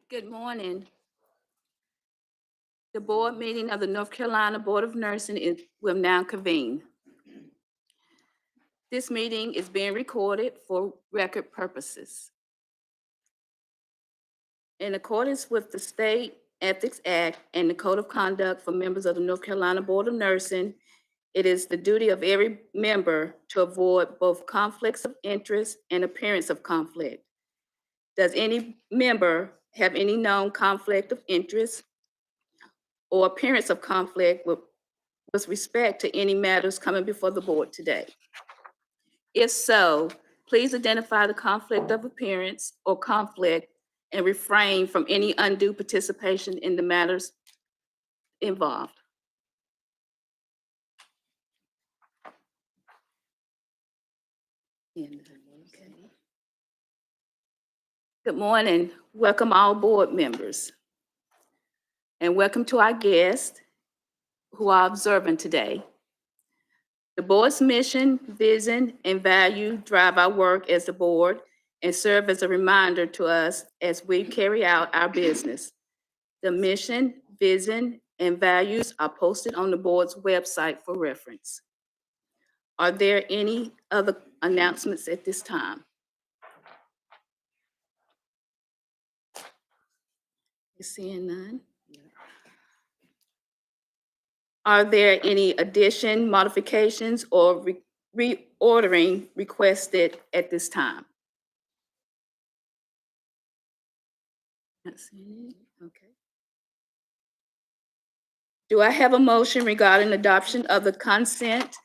Good morning. The board meeting of the North Carolina Board of Nursing will now convene. This meeting is being recorded for record purposes. In accordance with the State Ethics Act and the Code of Conduct for members of the North Carolina Board of Nursing, it is the duty of every member to avoid both conflicts of interest and appearance of conflict. Does any member have any known conflict of interest or appearance of conflict with respect to any matters coming before the board today? If so, please identify the conflict of appearance or conflict and refrain from any undue participation in the matters involved. Good morning. Welcome all board members. And welcome to our guests who are observing today. The board's mission, vision, and value drive our work as the board and serve as a reminder to us as we carry out our business. The mission, vision, and values are posted on the board's website for reference. Are there any other announcements at this time? Seeing none. Are there any addition, modifications, or reordering requested at this time? Not seeing it. Okay. Do I have a motion regarding adoption of the consent?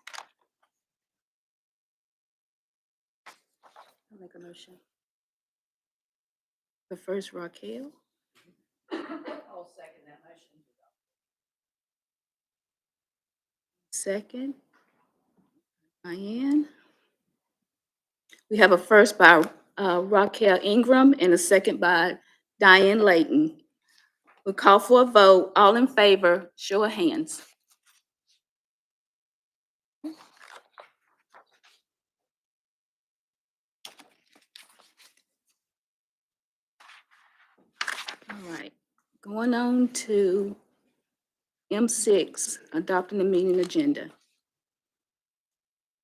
I'll make a motion. The first, Raquel. I'll second that motion. Second, Diane. We have a first by Raquel Ingram and a second by Diane Layton. We'll call for a vote. All in favor, show of hands. All right, going on to M6, adopting the meeting agenda.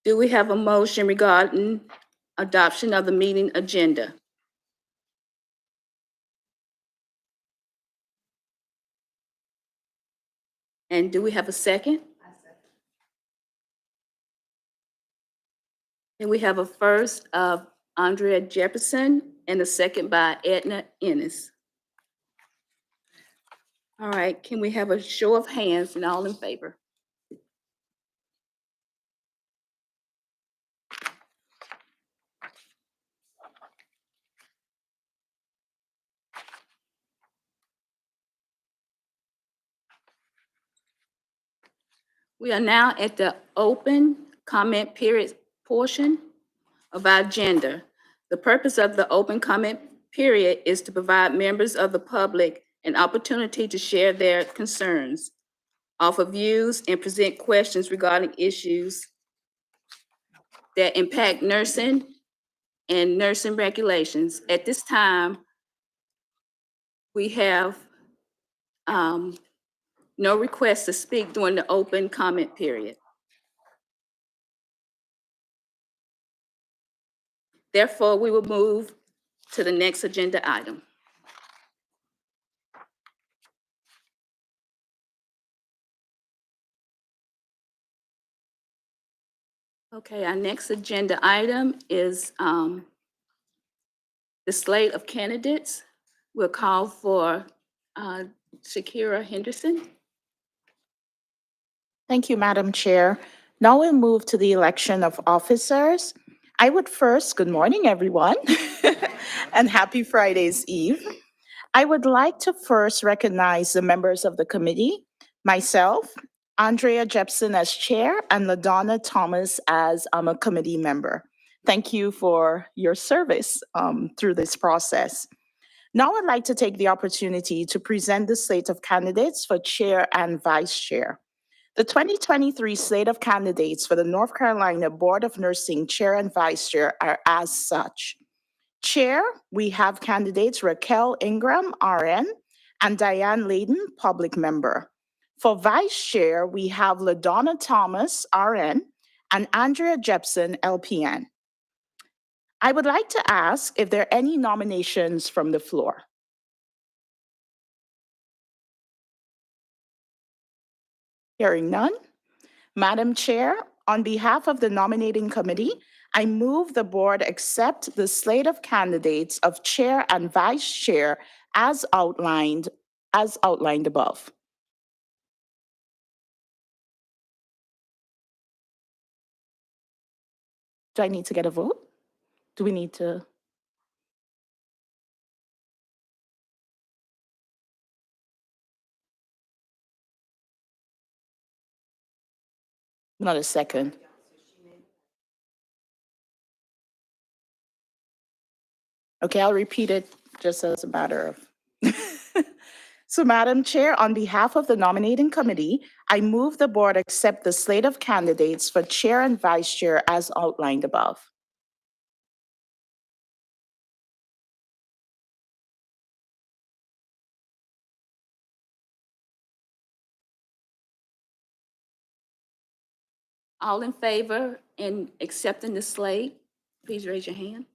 Do we have a motion regarding adoption of the meeting agenda? And do we have a second? I second. And we have a first of Andrea Jefferson and a second by Edna Ennis. All right, can we have a show of hands and all in favor? We are now at the open comment period portion of our agenda. The purpose of the open comment period is to provide members of the public an opportunity to share their concerns, offer views, and present questions regarding issues that impact nursing and nursing regulations. At this time, we have no requests to speak during the open comment period. Therefore, we will move to the next agenda item. Okay, our next agenda item is the slate of candidates. We'll call for Shakira Henderson. Thank you, Madam Chair. Now we'll move to the election of officers. I would first, good morning, everyone, and happy Friday's Eve. I would like to first recognize the members of the committee, myself, Andrea Jepson as chair, and LaDonna Thomas as a committee member. Thank you for your service through this process. Now I'd like to take the opportunity to present the slate of candidates for chair and vice chair. The 2023 slate of candidates for the North Carolina Board of Nursing Chair and Vice Chair are as such. Chair, we have candidates Raquel Ingram, RN, and Diane Layton, public member. For Vice Chair, we have LaDonna Thomas, RN, and Andrea Jepson, LPN. I would like to ask if there are any nominations from the floor. Hearing none. Madam Chair, on behalf of the nominating committee, I move the board accept the slate of candidates of chair and vice chair as outlined above. Do I need to get a vote? Do we need to? Not a second. Okay, I'll repeat it just as a matter of. So, Madam Chair, on behalf of the nominating committee, I move the board accept the slate of candidates for chair and vice chair as outlined above. All in favor in accepting the slate, please raise your hand.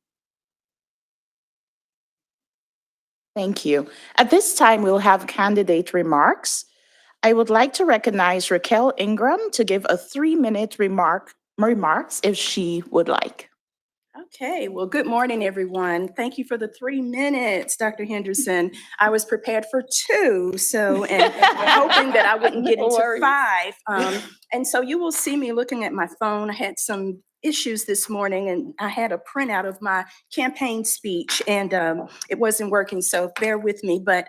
Thank you. At this time, we'll have candidate remarks. I would like to recognize Raquel Ingram to give a 3-minute remarks if she would like. Okay, well, good morning, everyone. Thank you for the 3 minutes, Dr. Henderson. I was prepared for 2, and hoping that I wouldn't get No into worries. 5. And so you will see me looking at my phone. I had some issues this morning, and I had a printout of my campaign speech, and it wasn't working, so bear with me. But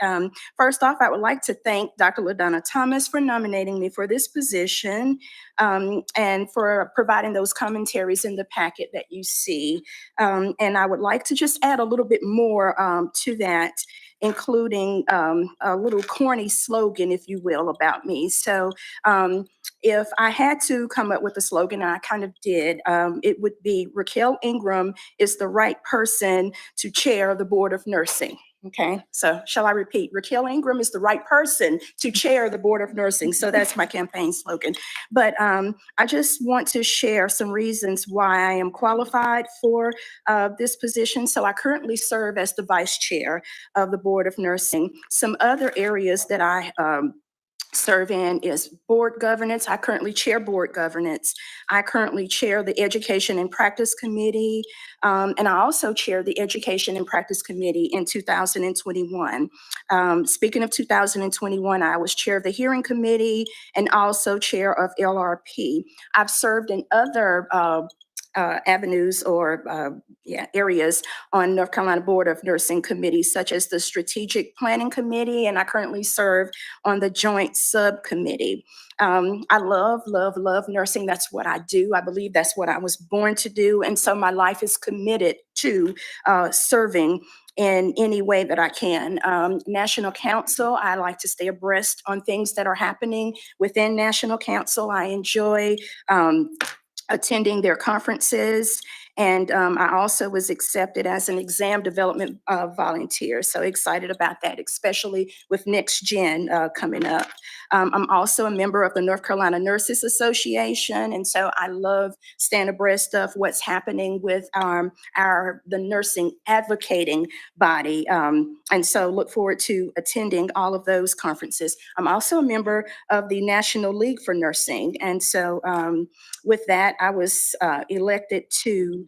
first off, I would like to thank Dr. LaDonna Thomas for nominating me for this position. And for providing those commentaries in the packet that you see. And I would like to just add a little bit more to that, including a little corny slogan, if you will, about me. So if I had to come up with a slogan, and I kind of did, it would be Raquel Ingram is the right person to chair the Board of Nursing. Okay, so shall I repeat? Raquel Ingram is the right person to chair the Board of Nursing. So that's my campaign slogan. But I just want to share some reasons why I am qualified for this position. So I currently serve as the vice chair of the Board of Nursing. Some other areas that I serve in is board governance. I currently chair board governance. I currently chair the Education and Practice Committee, and I also chair the Education and Practice Committee in 2021. Speaking of 2021, I was chair of the Hearing Committee and also chair of LRP. I've served in other avenues or areas on North Carolina Board of Nursing committees, such as the Strategic Planning Committee, and I currently serve on the Joint Subcommittee. I love nursing. That's what I do. I believe that's what I was born to do. And so my life is committed to serving in any way that I can. National Council, I like to stay abreast on things that are happening within National Council. I enjoy attending their conferences. And I also was accepted as an exam development volunteer. So excited about that, especially with Next Gen coming up. I'm also a member of the North Carolina Nurses Association. And so I love staying abreast of what's happening with the nursing advocating body. And so look forward to attending all of those conferences. I'm also a member of the National League for Nursing. And so with that, I was elected to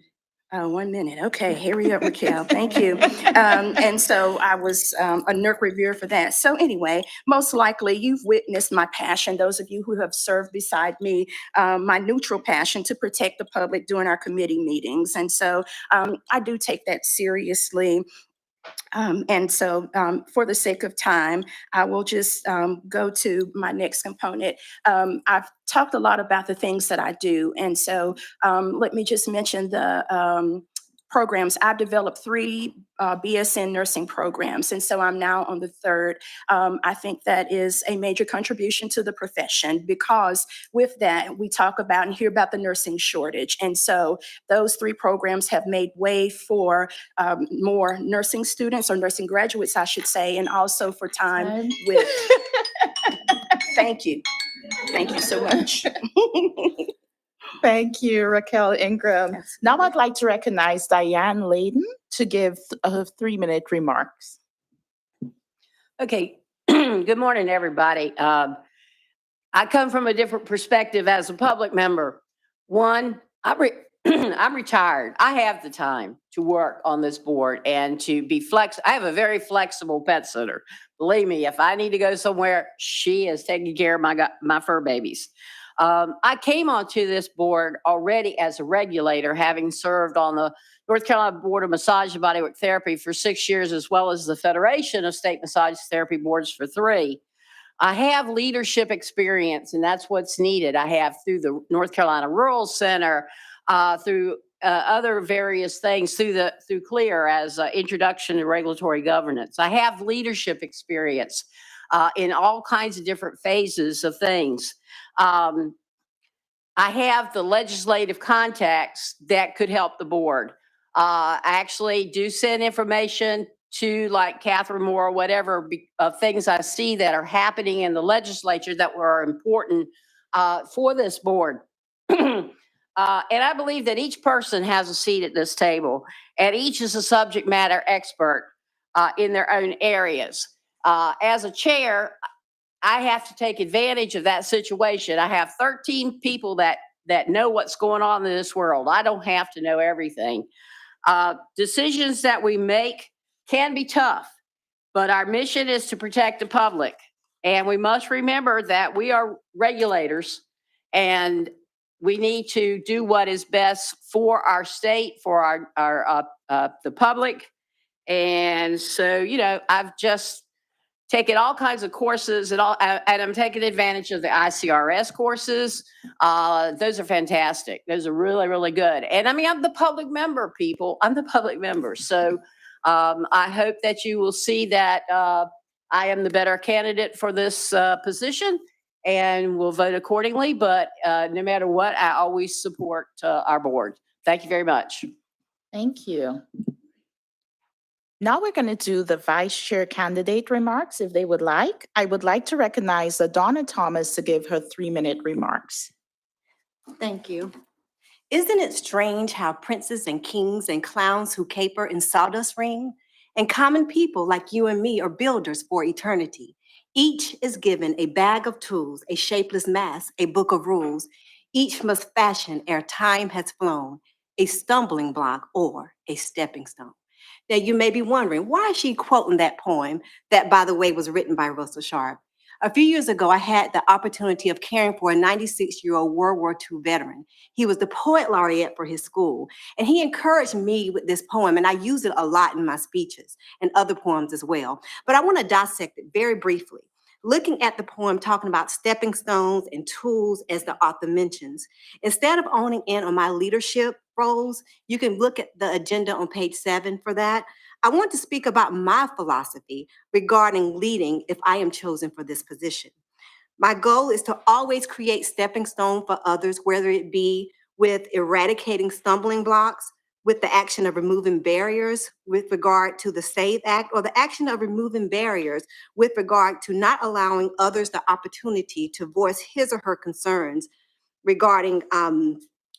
1 minute. Okay, hurry up, Raquel. Thank you. And so I was a NERC reviewer for that. So anyway, most likely you've witnessed my passion, those of you who have served beside me, my neutral passion to protect the public during our committee meetings. And so I do take that seriously. And so for the sake of time, I will just go to my next component. I've talked a lot about the things that I do. And so let me just mention the programs. I've developed 3 Bsn Nursing Programs, and so I'm now on the 3rd. I think that is a major contribution to the profession because with that, we talk about and hear about the nursing shortage. And so those 3 programs have made way for more nursing students or nursing graduates, I should say, and also for time with, thank you. Thank you so much. Thank you, Raquel Ingram. Now I'd like to recognize Diane Layden to give her 3-minute remarks. Okay, good morning, everybody. I come from a different perspective as a public member. One, I'm retired. I have the time to work on this board and to be flexible. I have a very flexible pet sitter. Believe me, if I need to go somewhere, she is taking care of my fur babies. I came onto this board already as a regulator, having served on the North Carolina Board of Massage and Bodywork Therapy for 6 years, as well as the Federation of State Massage Therapy Boards for 3. I have leadership experience, and that's what's needed. I have through the North Carolina Rural Center, through other various things, through CLEAR as Introduction to Regulatory Governance. I have leadership experience in all kinds of different phases of things. I have the legislative contacts that could help the board. I actually do send information to like Catherine Moore or whatever of things I see that are happening in the legislature that were important for this board. And I believe that each person has a seat at this table and each is a subject matter expert in their own areas. As a chair, I have to take advantage of that situation. I have 13 people that that know what's going on in this world. I don't have to know everything. Decisions that we make can be tough, but our mission is to protect the public. And we must remember that we are regulators and we need to do what is best for our state, for the public. And so, you know, I've just taken all kinds of courses and I'm taking advantage of the ICRS courses. Those are fantastic. Those are really, really good. And I mean, I'm the public member, people. I'm the public member. So I hope that you will see that I am the better candidate for this position and will vote accordingly. But no matter what, I always support our board. Thank you very much. Thank you. Now we're going to do the vice chair candidate remarks, if they would like. I would like to recognize Donna Thomas to give her 3-minute remarks. Thank you. Isn't it strange how princes and kings and clowns who caper in sawdust ring and common people like you and me are builders for eternity? Each is given a bag of tools, a shapeless mass, a book of rules. Each must fashion ere time has flown, a stumbling block or a stepping stone. Now you may be wondering, why is she quoting that poem that, by the way, was written by Russell Sharp? A few years ago, I had the opportunity of caring for a 96-year-old World War II veteran. He was the poet laureate for his school, and he encouraged me with this poem, and I use it a lot in my speeches and other poems as well. But I want to dissect it very briefly. Looking at the poem, talking about stepping stones and tools, as the author mentions, instead of owning in on my leadership roles, you can look at the agenda on page 7 for that. I want to speak about my philosophy regarding leading if I am chosen for this position. My goal is to always create stepping stones for others, whether it be with eradicating stumbling blocks, with the action of removing barriers with regard to the SAVE Act, or the action of removing barriers with regard to not allowing others the opportunity to voice his or her concerns regarding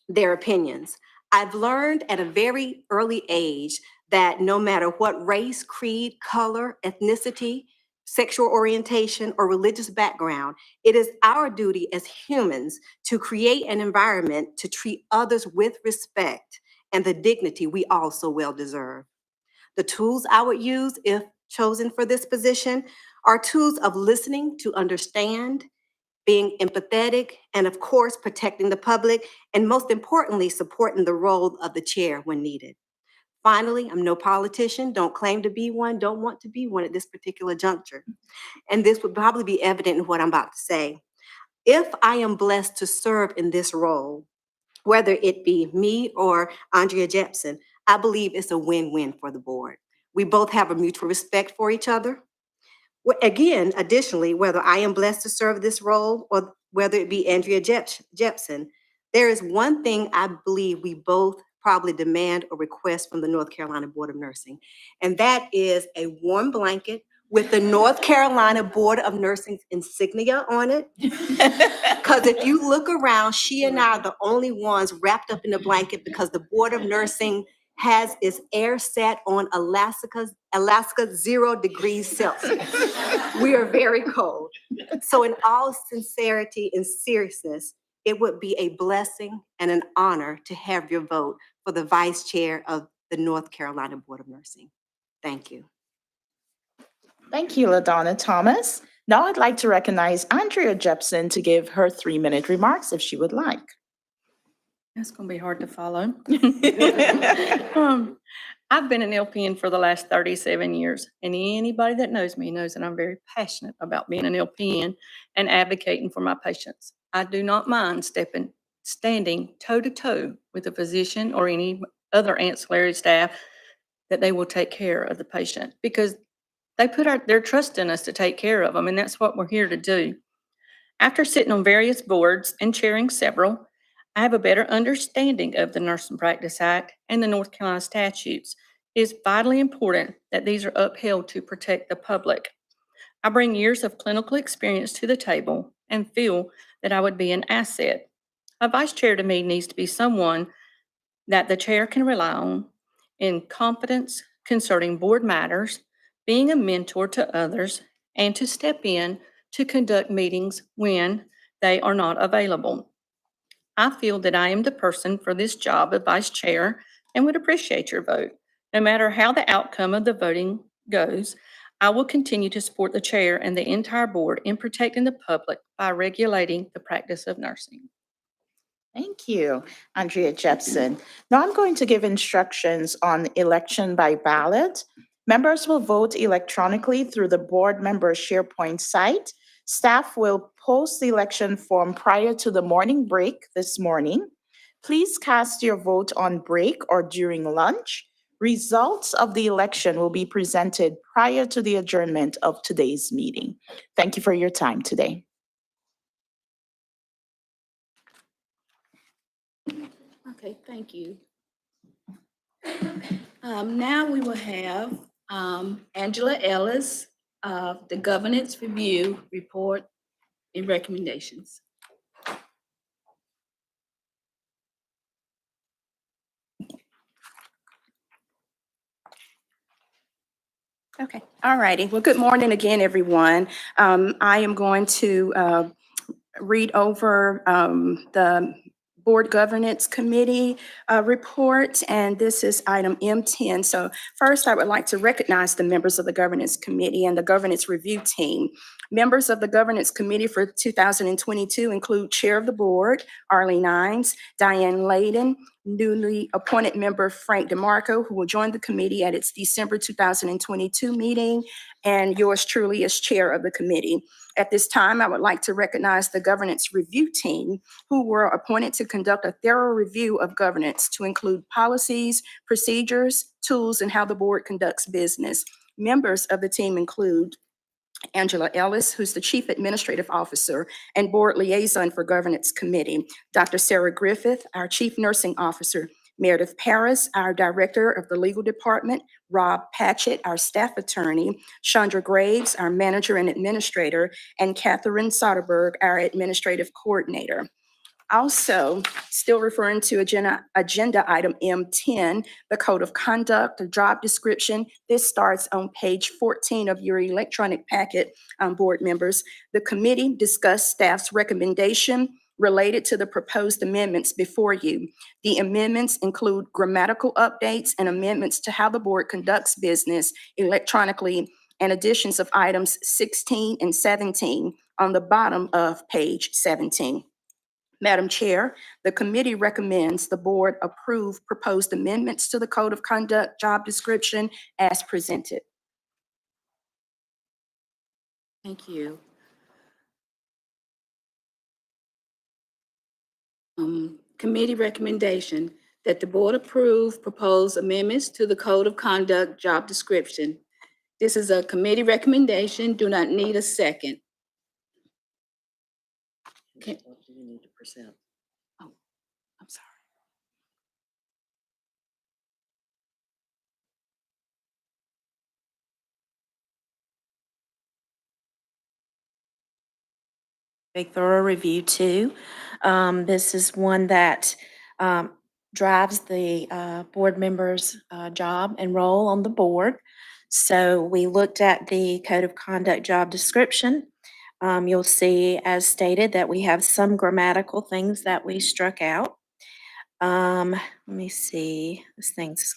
their opinions. I've learned at a very early age that no matter what race, creed, color, ethnicity, sexual orientation, or religious background, it is our duty as humans to create an environment to treat others with respect and the dignity we all so well deserve. The tools I would use if chosen for this position are tools of listening to understand, being empathetic, and of course, protecting the public, and most importantly, supporting the role of the chair when needed. Finally, I'm no politician, don't claim to be one, don't want to be one at this particular juncture. And this would probably be evident in what I'm about to say. If I am blessed to serve in this role, whether it be me or Andrea Jepson, I believe it's a win-win for the board. We both have a mutual respect for each other. Again, additionally, whether I am blessed to serve this role or whether it be Andrea Jepson, there is one thing I believe we both probably demand or request from the North Carolina Board of Nursing, and that is a warm blanket with the North Carolina Board of Nursing's insignia on it. Because if you look around, she and I are the only ones wrapped up in a blanket because the Board of Nursing has its air set on Alaska 0 degrees Celsius. We are very cold. So in all sincerity and seriousness, it would be a blessing and an honor to have your vote for the vice chair of the North Carolina Board of Nursing. Thank you. Thank you, LaDonna Thomas. Now I'd like to recognize Andrea Jepson to give her 3-minute remarks, if she would like. That's going to be hard to follow. I've been an LPN for the last 37 years, and anybody that knows me knows that I'm very passionate about being an LPN and advocating for my patients. I do not mind standing toe-to-toe with a physician or any other ancillary staff that they will take care of the patient, because they put their trust in us to take care of them, and that's what we're here to do. After sitting on various boards and chairing several, I have a better understanding of the Nursing Practice Act and the North Carolina statutes. It is vitally important that these are upheld to protect the public. I bring years of clinical experience to the table and feel that I would be an asset. A vice chair to me needs to be someone that the chair can rely on in confidence concerning board matters, being a mentor to others, and to step in to conduct meetings when they are not available. I feel that I am the person for this job of vice chair and would appreciate your vote. No matter how the outcome of the voting goes, I will continue to support the chair and the entire board in protecting the public by regulating the practice of nursing. Thank you, Andrea Jepson. Now I'm going to give instructions on election by ballot. Members will vote electronically through the board member SharePoint site. Staff will post the election form prior to the morning break this morning. Please cast your vote on break or during lunch. Results of the election will be presented prior to the adjournment of today's meeting. Thank you for your time today. Okay, thank you. Now we will have Angela Ellis of the Governance Review Report and Recommendations. Okay, all righty. Well, good morning again, everyone. I am going to read over the Board Governance Committee report, and this is item M10. So first, I would like to recognize the members of the Governance Committee and the Governance Review Team. Members of the Governance Committee for 2022 include Chair of the Board, Arlene Ines, Diane Layden, newly appointed member Frank DeMarco, who will join the committee at its December 2022 meeting, and yours truly as chair of the committee. At this time, I would like to recognize the Governance Review Team, who were appointed to conduct a thorough review of governance to include policies, procedures, tools, and how the board conducts business. Members of the team include Angela Ellis, who's the Chief Administrative Officer and Board Liaison for Governance Committee, Dr. Sarah Griffith, our Chief Nursing Officer, Meredith Paris, our Director of the Legal Department, Rob Patchett, our Staff Attorney, Chandra Graves, our Manager and Administrator, and Catherine Soderberg, our Administrative Coordinator. Also, still referring to agenda item M10, the Code of Conduct, the job description. This starts on page 14 of your electronic packet, board members. The committee discussed staff's recommendation related to the proposed amendments before you. The amendments include grammatical updates and amendments to how the board conducts business electronically, and additions of items 16 and 17 on the bottom of page 17. Madam Chair, the committee recommends the board approve proposed amendments to the Code of Conduct job description as presented. Thank you. Committee recommendation that the board approve proposed amendments to the Code of Conduct job description. This is a committee recommendation, do not need a second. Okay. You need to present. Oh, I'm sorry. A thorough review too. This is one that drives the board members' job and role on the board. So we looked at the Code of Conduct job description. You'll see, as stated, that we have some grammatical things that we struck out. Let me see, this thing's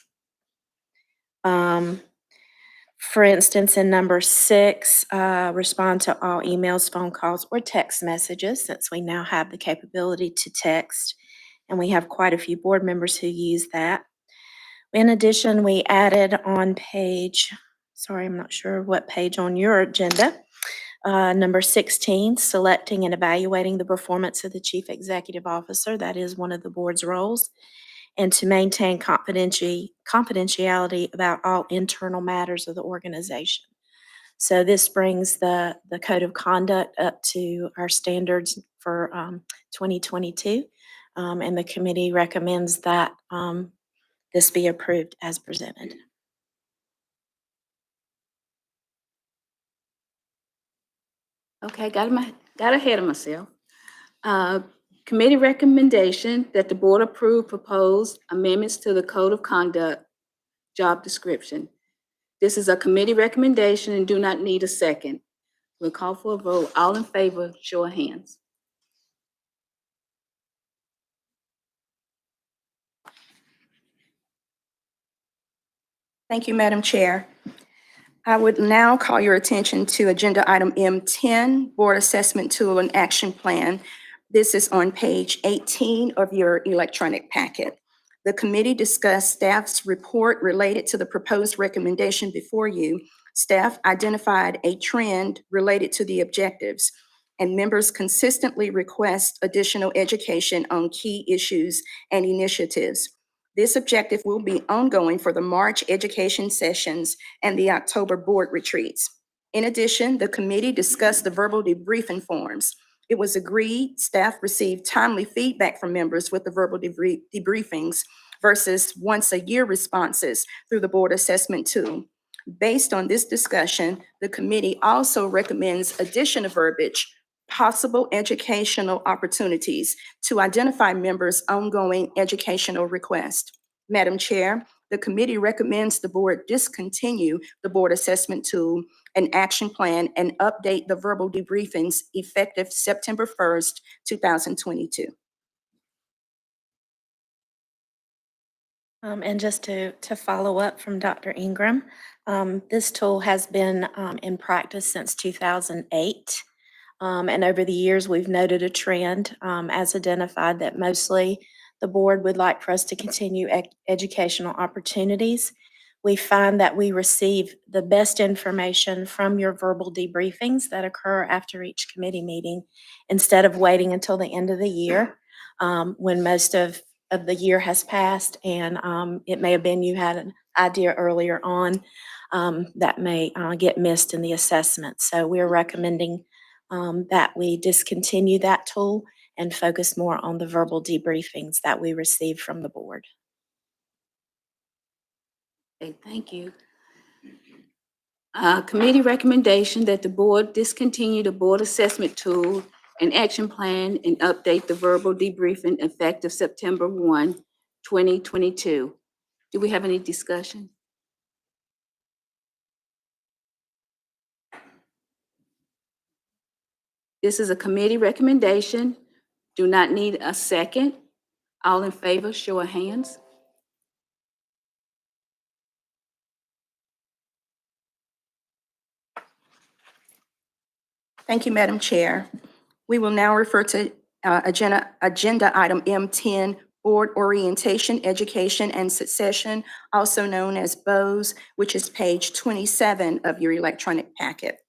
for instance, in number 6, respond to all emails, phone calls, or text messages, since we now have the capability to text, and we have quite a few board members who use that. In addition, we added on page, sorry, I'm not sure what page on your agenda, number 16, selecting and evaluating the performance of the Chief Executive Officer. That is one of the board's roles. And to maintain confidentiality about all internal matters of the organization. So this brings the Code of Conduct up to our standards for 2022. And the committee recommends that this be approved as presented. Okay, got ahead of myself. Committee recommendation that the board approve proposed amendments to the Code of Conduct job description. This is a committee recommendation and do not need a second. We'll call for a vote. All in favor, show of hands. Thank you, Madam Chair. I would now call your attention to Agenda Item M10, Board Assessment Tool and Action Plan. This is on page 18 of your electronic packet. The committee discussed staff's report related to the proposed recommendation before you. Staff identified a trend related to the objectives, and members consistently request additional education on key issues and initiatives. This objective will be ongoing for the March education sessions and the October board retreats. In addition, the committee discussed the verbal debriefing forms. It was agreed staff received timely feedback from members with the verbal debriefings versus once-a-year responses through the board assessment tool. Based on this discussion, the committee also recommends addition of verbiage, possible educational opportunities to identify members' ongoing educational requests. Madam Chair, the committee recommends the board discontinue the board assessment tool and action plan and update the verbal debriefings effective September 1st, 2022. And just to follow up from Dr. Ingram, this tool has been in practice since 2008. And over the years, we've noted a trend as identified that mostly the board would like for us to continue educational opportunities. We find that we receive the best information from your verbal debriefings that occur after each committee meeting instead of waiting until the end of the year when most of the year has passed and it may have been you had an idea earlier on that may get missed in the assessment. So we're recommending that we discontinue that tool and focus more on the verbal debriefings that we receive from the board. Okay, thank you. Committee recommendation that the board discontinue the board assessment tool and action plan and update the verbal debriefing effective September 1, 2022. Do we have any discussion? This is a committee recommendation. Do not need a second. All in favor, show of hands. Thank you, Madam Chair. We will now refer to agenda item M10, Board Orientation, Education, and Succession, also known as BOES, which is page 27 of your electronic packet.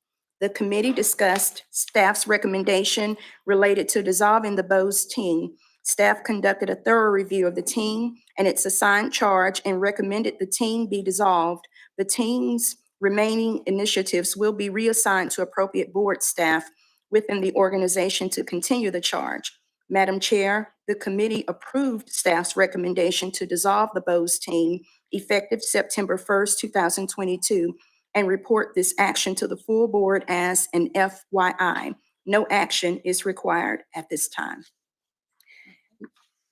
The committee discussed staff's recommendation related to dissolving the BOES team. Staff conducted a thorough review of the team and its assigned charge and recommended the team be dissolved. The team's remaining initiatives will be reassigned to appropriate board staff within the organization to continue the charge. Madam Chair, the committee approved staff's recommendation to dissolve the BOES team effective September 1st, 2022, and report this action to the full board as an FYI. No action is required at this time.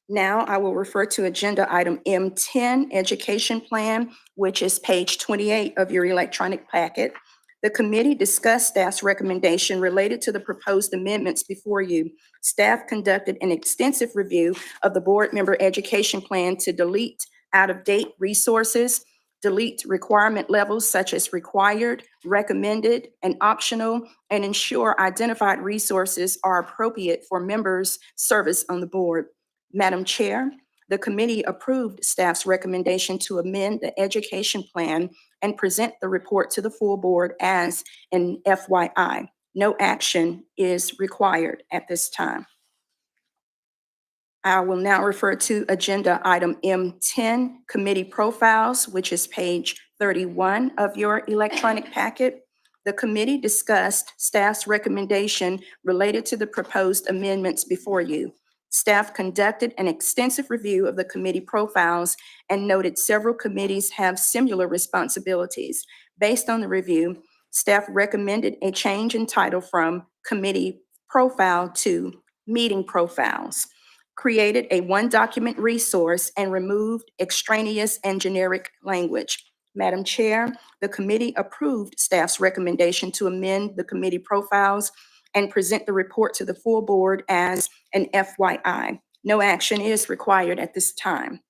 Now I will refer to agenda item M10, Education Plan, which is page 28 of your electronic packet. The committee discussed staff's recommendation related to the proposed amendments before you. Staff conducted an extensive review of the board member education plan to delete out-of-date resources, delete requirement levels such as required, recommended, and optional, and ensure identified resources are appropriate for members' service on the board. Madam Chair, the committee approved staff's recommendation to amend the education plan and present the report to the full board as an FYI. No action is required at this time. I will now refer to agenda item M10, Committee Profiles, which is page 31 of your electronic packet. The committee discussed staff's recommendation related to the proposed amendments before you. Staff conducted an extensive review of the committee profiles and noted several committees have similar responsibilities. Based on the review, staff recommended a change in title from Committee Profile to Meeting Profiles, created a one-document resource, and removed extraneous and generic language. Madam Chair, the committee approved staff's recommendation to amend the committee profiles and present the report to the full board as an FYI. No action is required at this time.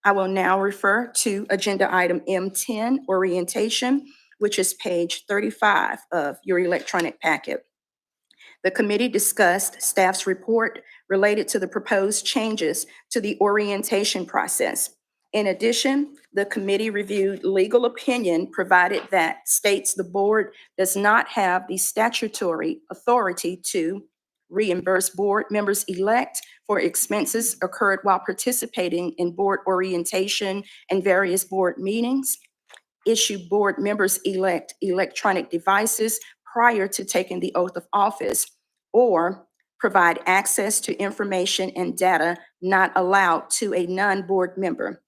I will now refer to Agenda Item M10 Orientation, which is page 35 of your electronic packet. The committee discussed staff's report related to the proposed changes to the orientation process. In addition, the committee reviewed legal opinion provided that states the board does not have the statutory authority to reimburse board members-elect for expenses occurred while participating in board orientation and various board meetings, issue board members-elect electronic devices prior to taking the oath of office, or provide access to information and data not allowed to a non-board member.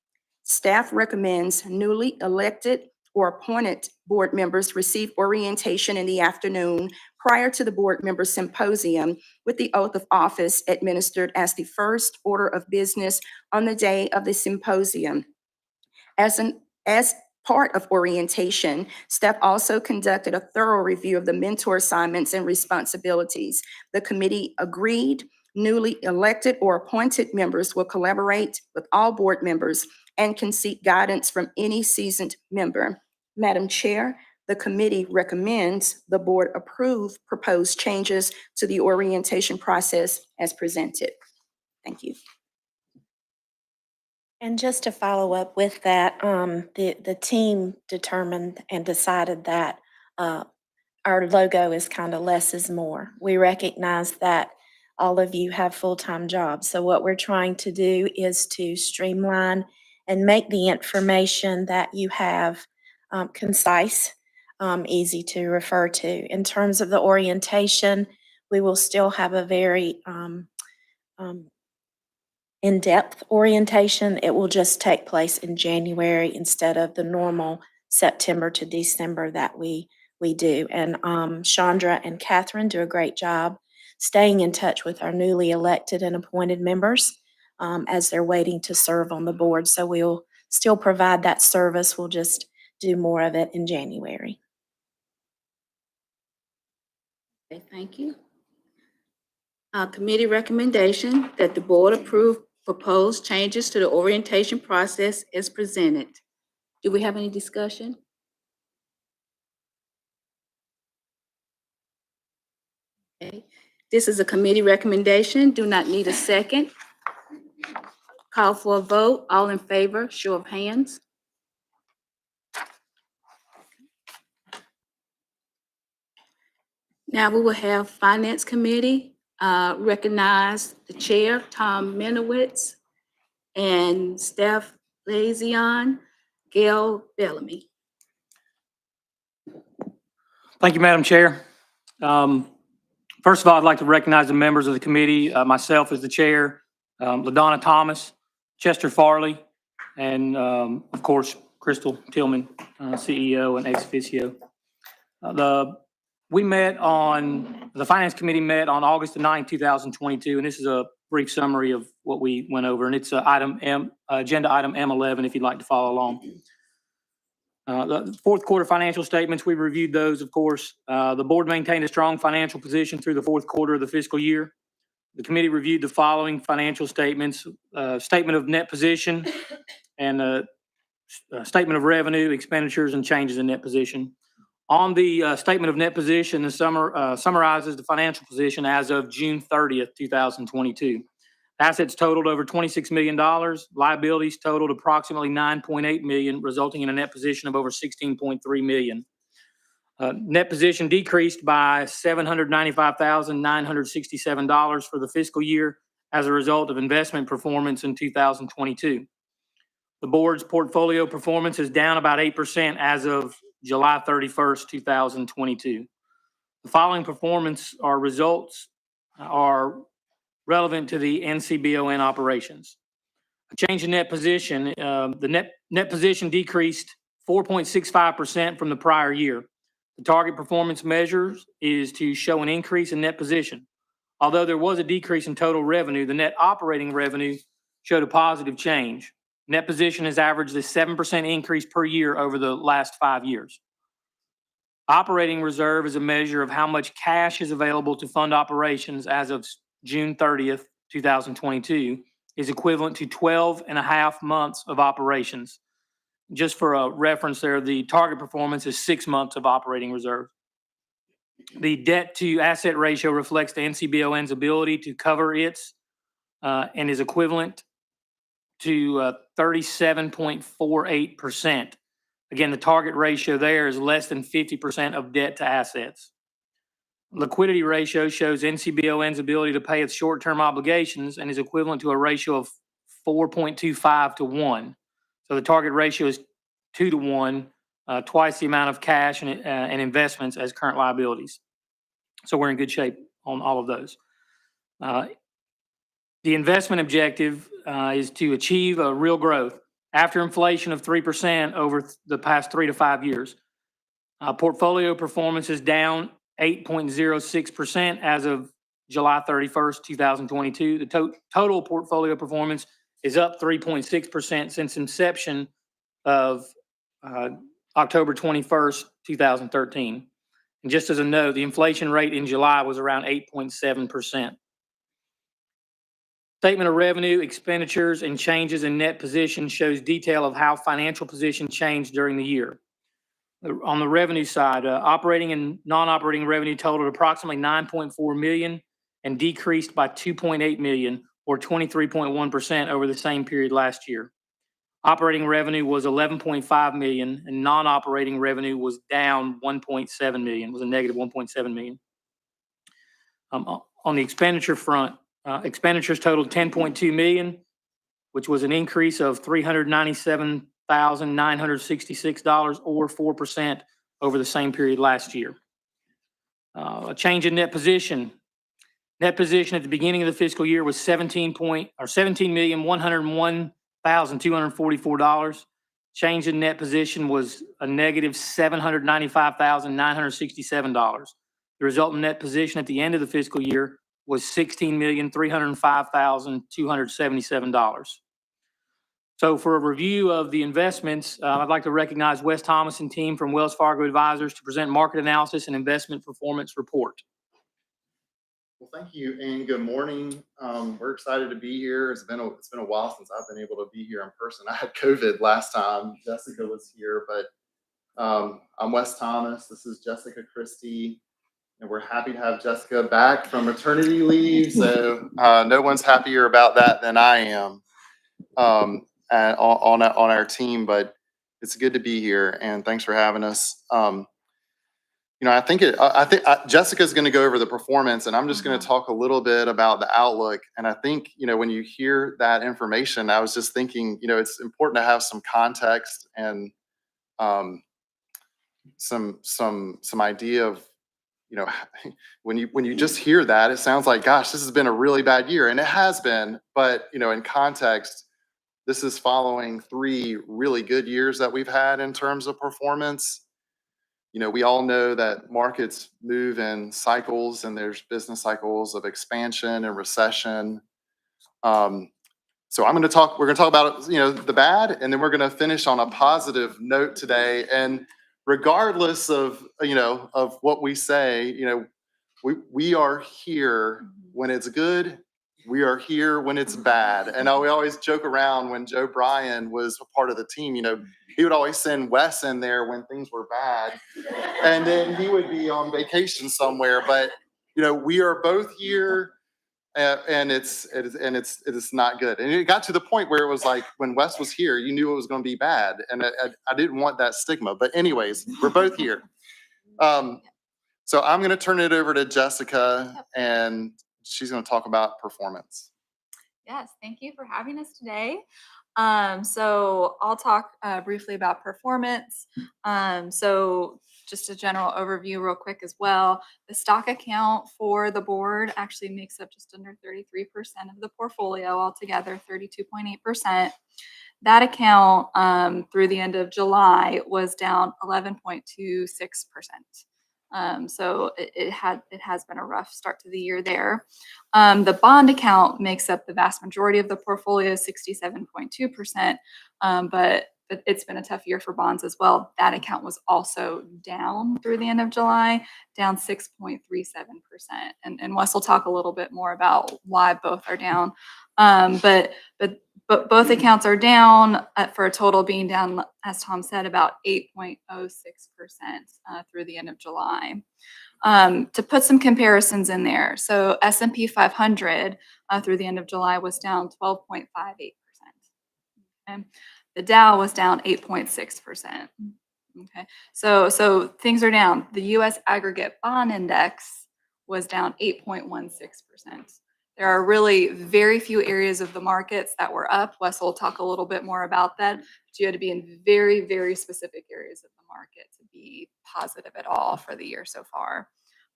Staff recommends newly elected or appointed board members receive orientation in the afternoon prior to the board member symposium with the oath of office administered as the first order of business on the day of the symposium. As part of orientation, staff also conducted a thorough review of the mentor assignments and responsibilities. The committee agreed newly elected or appointed members will collaborate with all board members and can seek guidance from any seasoned member. Madam Chair, the committee recommends the board approve proposed changes to the orientation process as presented. Thank you. And just to follow up with that, the team determined and decided that our logo is kind of less is more. We recognize that all of you have full-time jobs. So what we're trying to do is to streamline and make the information that you have concise, easy to refer to. In terms of the orientation, we will still have a very in-depth orientation. It will just take place in January instead of the normal September to December that we do. And Chandra and Catherine do a great job staying in touch with our newly elected and appointed members as they're waiting to serve on the board. So we'll still provide that service. We'll just do more of it in January. Okay, thank you. Committee recommendation that the board approve proposed changes to the orientation process is presented. Do we have any discussion? Okay, this is a committee recommendation. Do not need a second. Call for a vote. All in favor, show of hands. Now we will have Finance Committee recognize the chair, Tom Menowitz, and staff liaison, Gail Bellamy. Thank you, Madam Chair. First of all, I'd like to recognize the members of the committee, myself as the chair, LaDonna Thomas, Chester Farley, and of course, Crystal Tillman, CEO and ex officio. The Finance Committee met on August the 9th, 2022, and this is a brief summary of what we went over, and it's agenda item M11 if you'd like to follow along. The fourth quarter financial statements, we reviewed those, of course. The board maintained a strong financial position through the fourth quarter of the fiscal year. The committee reviewed the following financial statements: statement of net position and a statement of revenue, expenditures, and changes in net position. On the statement of net position, the summarizes the financial position as of June 30th, 2022. Assets totaled over $26 million. Liabilities totaled approximately $9.8 million, resulting in a net position of over $16.3 million. Net position decreased by $795,967 for the fiscal year as a result of investment performance in 2022. The board's portfolio performance is down about 8% as of July 31st, 2022. The following performance or results are relevant to the NCBON operations. A change in net position, the net position decreased 4.65% from the prior year. The target performance measures is to show an increase in net position. Although there was a decrease in total revenue, the net operating revenue showed a positive change. Net position has averaged a 7% increase per year over the last 5 years. Operating reserve is a measure of how much cash is available to fund operations as of June 30th, 2022, is equivalent to 12 and a half months of operations. Just for a reference there, the target performance is 6 months of operating reserve. The debt to asset ratio reflects the NCBON's ability to cover its and is equivalent to 37.48%. Again, the target ratio there is less than 50% of debt to assets. Liquidity ratio shows NCBON's ability to pay its short-term obligations and is equivalent to a ratio of 4.25 to 1. So the target ratio is 2 to 1, twice the amount of cash and investments as current liabilities. So we're in good shape on all of those. The investment objective is to achieve a real growth after inflation of 3% over the past 3 to 5 years. Portfolio performance is down 8.06% as of July 31st, 2022. The total portfolio performance is up 3.6% since inception of October 21st, 2013. And just as a note, the inflation rate in July was around 8.7%. Statement of revenue, expenditures, and changes in net position shows detail of how financial position changed during the year. On the revenue side, operating and non-operating revenue totaled approximately $9.4 million and decreased by $2.8 million, or 23.1% over the same period last year. Operating revenue was $11.5 million, and non-operating revenue was down $1.7 million, was a negative $1.7 million. On the expenditure front, expenditures totaled $10.2 million, which was an increase of $397,966, or 4% over the same period last year. A change in net position. Net position at the beginning of the fiscal year was $17,101,244. Change in net position was a negative $795,967. The resultant net position at the end of the fiscal year was $16,305,277. So for a review of the investments, I'd like to recognize Wes Thomas and team from Wells Fargo Advisors to present market analysis and investment performance report. Well, thank you and good morning. We're excited to be here. It's been a while since I've been able to be here in person. I had COVID last time. Jessica was here, but I'm Wes Thomas. This is Jessica Christie, and we're happy to have Jessica back from maternity leave. So no one's happier about that than I am on our team. But it's good to be here, and thanks for having us. I think Jessica's going to go over the performance, and I'm just going to talk a little bit about the outlook. And I think, when you hear that information, I was just thinking, it's important to have some context and some idea of, when you just hear that, it sounds like, gosh, this has been a really bad year, and it has been. But in context, this is following 3 really good years that we've had in terms of performance. We all know that markets move in cycles, and there's business cycles of expansion and recession. So we're going to talk about, the bad, and then we're going to finish on a positive note today. And regardless of, of what we say, we are here when it's good. We are here when it's bad. And we always joke around when Joe Bryan was a part of the team, he would always send Wes in there when things were bad. And then he would be on vacation somewhere. But, we are both here and it's not good. And it got to the point where it was like, when Wes was here, you knew it was going to be bad. And I didn't want that stigma. But anyways, we're both here. So I'm going to turn it over to Jessica, and she's going to talk about performance. Yes, thank you for having us today. So I'll talk briefly about performance. So just a general overview real quick as well. The stock account for the board actually makes up just under 33% of the portfolio altogether, 32.8%. That account through the end of July was down 11.26%. So it has been a rough start to the year there. The bond account makes up the vast majority of the portfolio, 67.2%. But it's been a tough year for bonds as well. That account was also down through the end of July, down 6.37%. And Wes will talk a little bit more about why both are down. But both accounts are down for a total being down, as Tom said, about 8.06% through the end of July. To put some comparisons in there, so S&P 500 through the end of July was down 12.58%. Okay. The Dow was down 8.6%. Okay, so things are down. The U.S. aggregate bond index was down 8.16%. There are really very few areas of the markets that were up. Wes will talk a little bit more about that. But you had to be in very, very specific areas of the market to be positive at all for the year so far.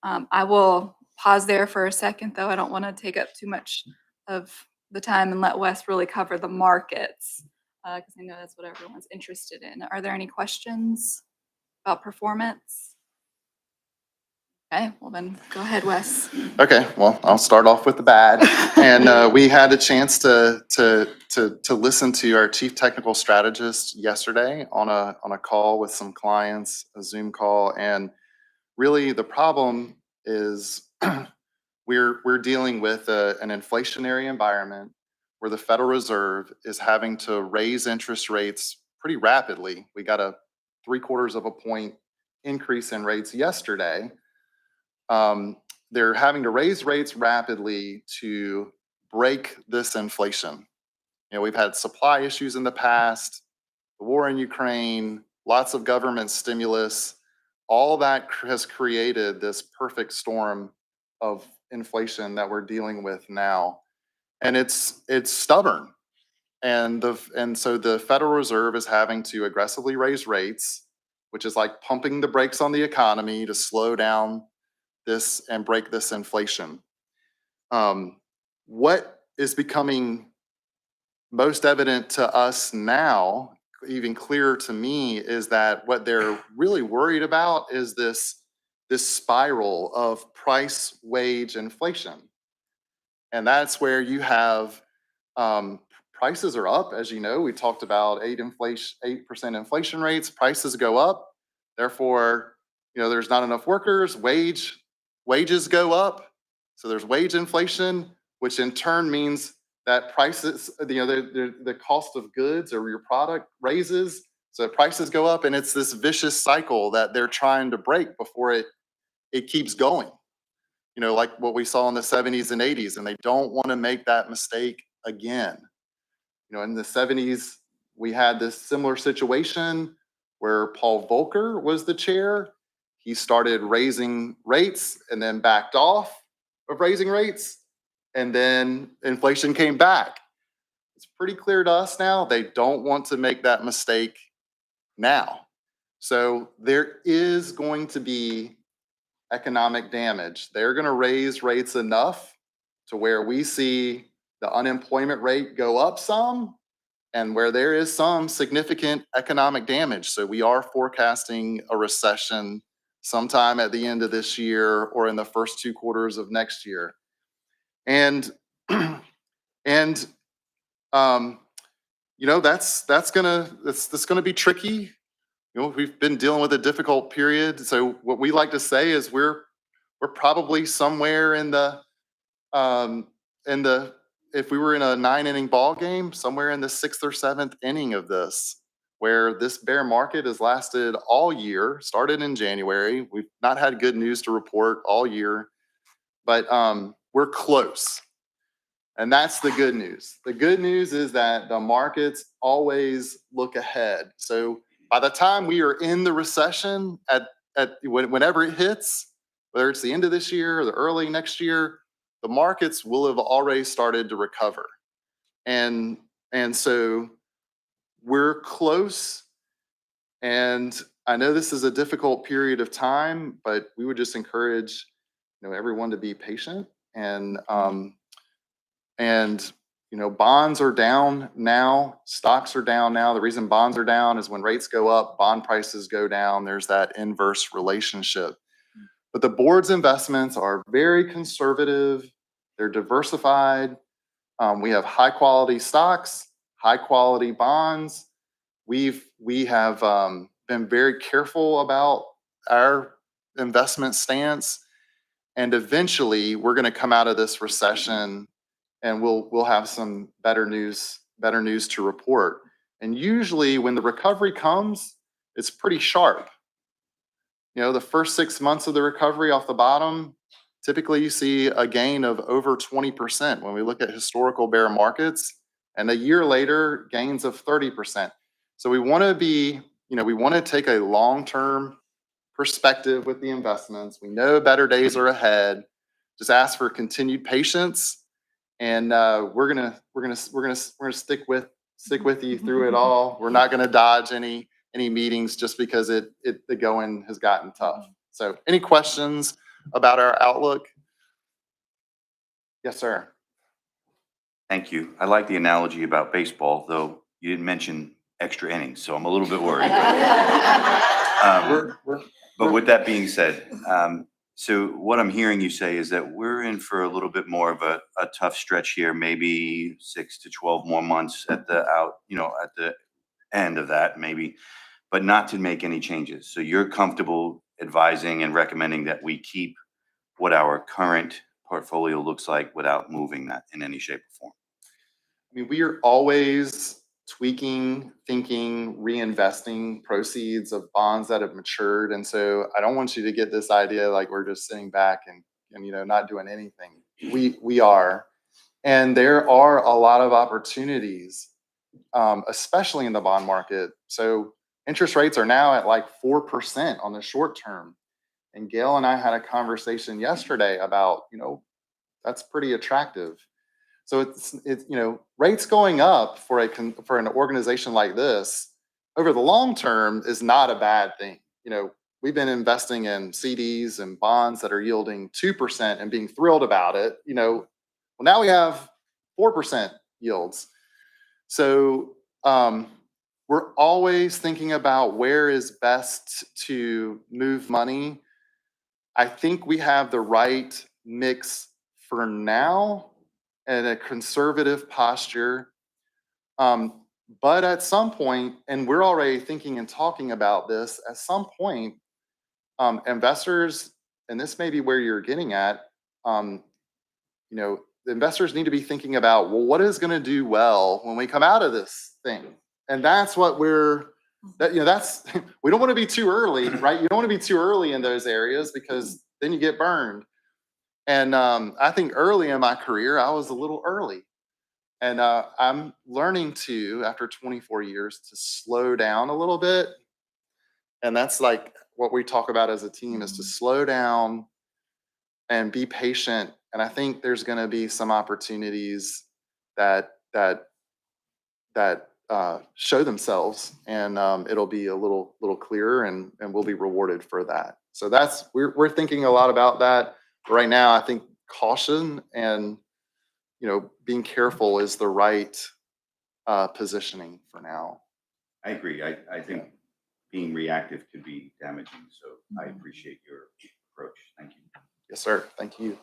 I will pause there for a second, though. I don't want to take up too much of the time and let Wes really cover the markets, because I know that's what everyone's interested in. Are there any questions about performance? Okay, well then go ahead, Wes. Okay, well, I'll start off with the bad. And we had a chance to listen to our chief technical strategist yesterday on a call with some clients, a Zoom call. And really the problem is we're dealing with an inflationary environment where the Federal Reserve is having to raise interest rates pretty rapidly. We got a 0.75 point increase in rates yesterday. They're having to raise rates rapidly to break this inflation. You know, we've had supply issues in the past, the war in Ukraine, lots of government stimulus. All that has created this perfect storm of inflation that we're dealing with now. And it's stubborn. And so the Federal Reserve is having to aggressively raise rates, which is like pumping the brakes on the economy to slow down this and break this inflation. What is becoming most evident to us now, even clearer to me, is that what they're really worried about is this spiral of price wage inflation. And that's where you have prices are up, as you know. We talked about 8% inflation rates. Prices go up. Therefore, you know, there's not enough workers. Wages go up. So there's wage inflation, which in turn means that prices, you know, the cost of goods or your product raises. So prices go up, and it's this vicious cycle that they're trying to break before it keeps going. You know, like what we saw in the 70s and 80s, and they don't want to make that mistake again. You know, in the 70s, we had this similar situation where Paul Volcker was the chair. He started raising rates and then backed off of raising rates, and then inflation came back. It's pretty clear to us now they don't want to make that mistake now. So there is going to be economic damage. They're going to raise rates enough to where we see the unemployment rate go up some, and where there is some significant economic damage. So we are forecasting a recession sometime at the end of this year or in the first 2 quarters of next year. And you know, that's gonna be tricky. You know, we've been dealing with a difficult period. So what we like to say is we're probably somewhere in the if we were in a 9-inning ball game, somewhere in the 6th or 7th inning of this, where this bear market has lasted all year, started in January. We've not had good news to report all year, but we're close. And that's the good news. The good news is that the markets always look ahead. So by the time we are in the recession, whenever it hits, whether it's the end of this year or the early next year, the markets will have already started to recover. And so we're close. And I know this is a difficult period of time, but we would just encourage, you know, everyone to be patient. And you know, bonds are down now, stocks are down now. The reason bonds are down is when rates go up, bond prices go down. There's that inverse relationship. But the board's investments are very conservative. They're diversified. We have high quality stocks, high quality bonds. we have been very careful about our investment stance. And eventually we're going to come out of this recession and we'll have some better news to report. And usually when the recovery comes, it's pretty sharp. You know, the first 6 months of the recovery off the bottom, typically you see a gain of over 20% when we look at historical bear markets, and a year later, gains of 30%. So we want to be, we want to take a long-term perspective with the investments. We know better days are ahead. Just ask for continued patience, and we're gonna stick with you through it all. We're not gonna dodge any meetings just because the going has gotten tough. So, any questions about our outlook? Yes, sir. Thank you. I like the analogy about baseball, though you didn't mention extra innings, so I'm a little bit worried. But with that being said, so what I'm hearing you say is that we're in for a little bit more of a tough stretch here, maybe 6 to 12 more months at the end of that, maybe, but not to make any changes. So you're comfortable advising and recommending that we keep what our current portfolio looks like without moving that in any shape or form? I mean, we are always tweaking, thinking, reinvesting proceeds of bonds that have matured. And so I don't want you to get this idea like we're just sitting back and not doing anything. We are. And there are a lot of opportunities, especially in the bond market. So interest rates are now at like 4% on the short term. And Gail and I had a conversation yesterday about, that's pretty attractive. So it's rates going up for an organization like this over the long term is not a bad thing. We've been investing in CDs and bonds that are yielding 2% and being thrilled about it. Well, now we have 4% yields. So we're always thinking about where is best to move money. I think we have the right mix for now and a conservative posture. But at some point, and we're already thinking and talking about this, at some point, investors, and this may be where you're getting at, the investors need to be thinking about, well, what is going to do well when we come out of this thing? And that's what we don't want to be too early, right? You don't want to be too early in those areas because then you get burned. And I think early in my career, I was a little early. And I'm learning after 24 years, to slow down a little bit. And that's like what we talk about as a team, is to slow down and be patient. And I think there's going to be some opportunities that show themselves, and it'll be a little clearer, and we'll be rewarded for that. So we're thinking a lot about that. Right now, I think caution and being careful is the right positioning for now. I agree. I think being reactive could be damaging. So I appreciate your approach. Thank you. Yes, sir. Thank you.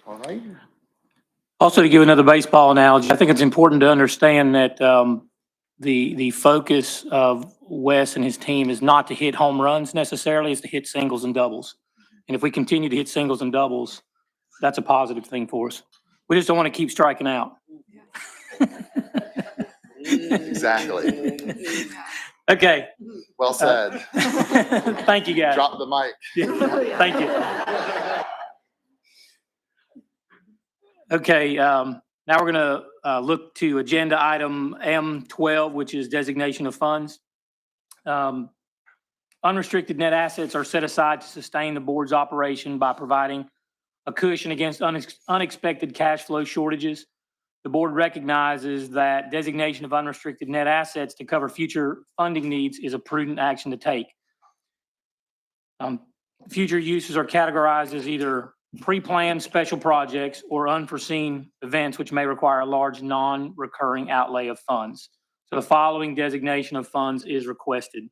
All right. Also, to give another baseball analogy, I think it's important to understand that the focus of Wes and his team is not to hit home runs necessarily, it's to hit singles and doubles. And if we continue to hit singles and doubles, that's a positive thing for us. We just don't want to keep striking out. Exactly. Okay. Well said. Thank you, guys. Drop the mic. Thank you. Okay, now we're going to look to agenda item M12, which is designation of funds. Unrestricted net assets are set aside to sustain the board's operation by providing a cushion against unexpected cash flow shortages. The board recognizes that designation of unrestricted net assets to cover future funding needs is a prudent action to take. Future uses are categorized as either pre-planned special projects or unforeseen events which may require a large non-recurring outlay of funds. So the following designation of funds is requested.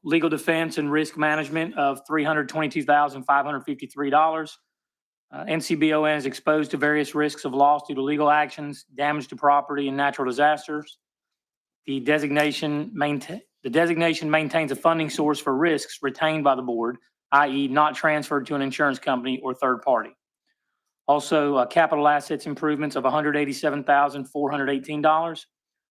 Legal defense and risk management of $322,553. NCBON is exposed to various risks of loss due to legal actions, damage to property, and natural disasters. The designation maintains a funding source for risks retained by the board, i.e. not transferred to an insurance company or third party. Also, capital assets improvements of $187,418.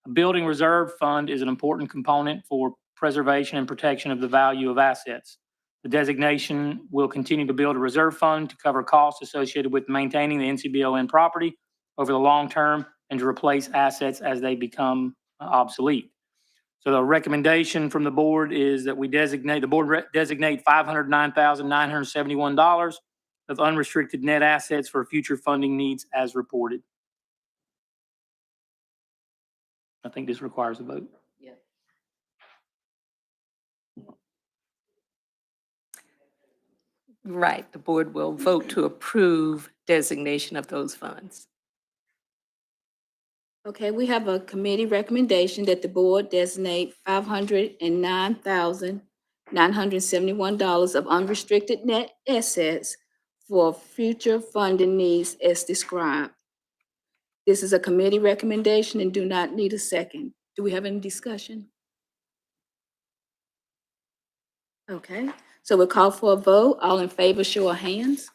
A building reserve fund is an important component for preservation and protection of the value of assets. The designation will continue to build a reserve fund to cover costs associated with maintaining the NCBON property over the long term and to replace assets as they become obsolete. So the recommendation from the board is that the board designate $509,971 of unrestricted net assets for future funding needs as reported. I think this requires a vote. Right, the board will vote to approve designation of those funds. Okay, we have a committee recommendation that the board designate $509,971 of unrestricted net assets for future funding needs as described. This is a committee recommendation and do not need a second. Do we have any discussion? Okay, so we'll call for a vote. All in favor, show of hands.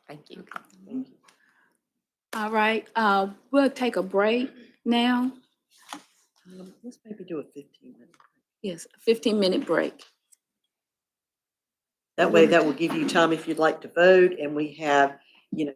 Thank you. All right, we'll take a break now. Let's maybe do a 15-minute. Yes, a 15-minute break. That way, that will give you time if you'd like to vote, and we have, you know,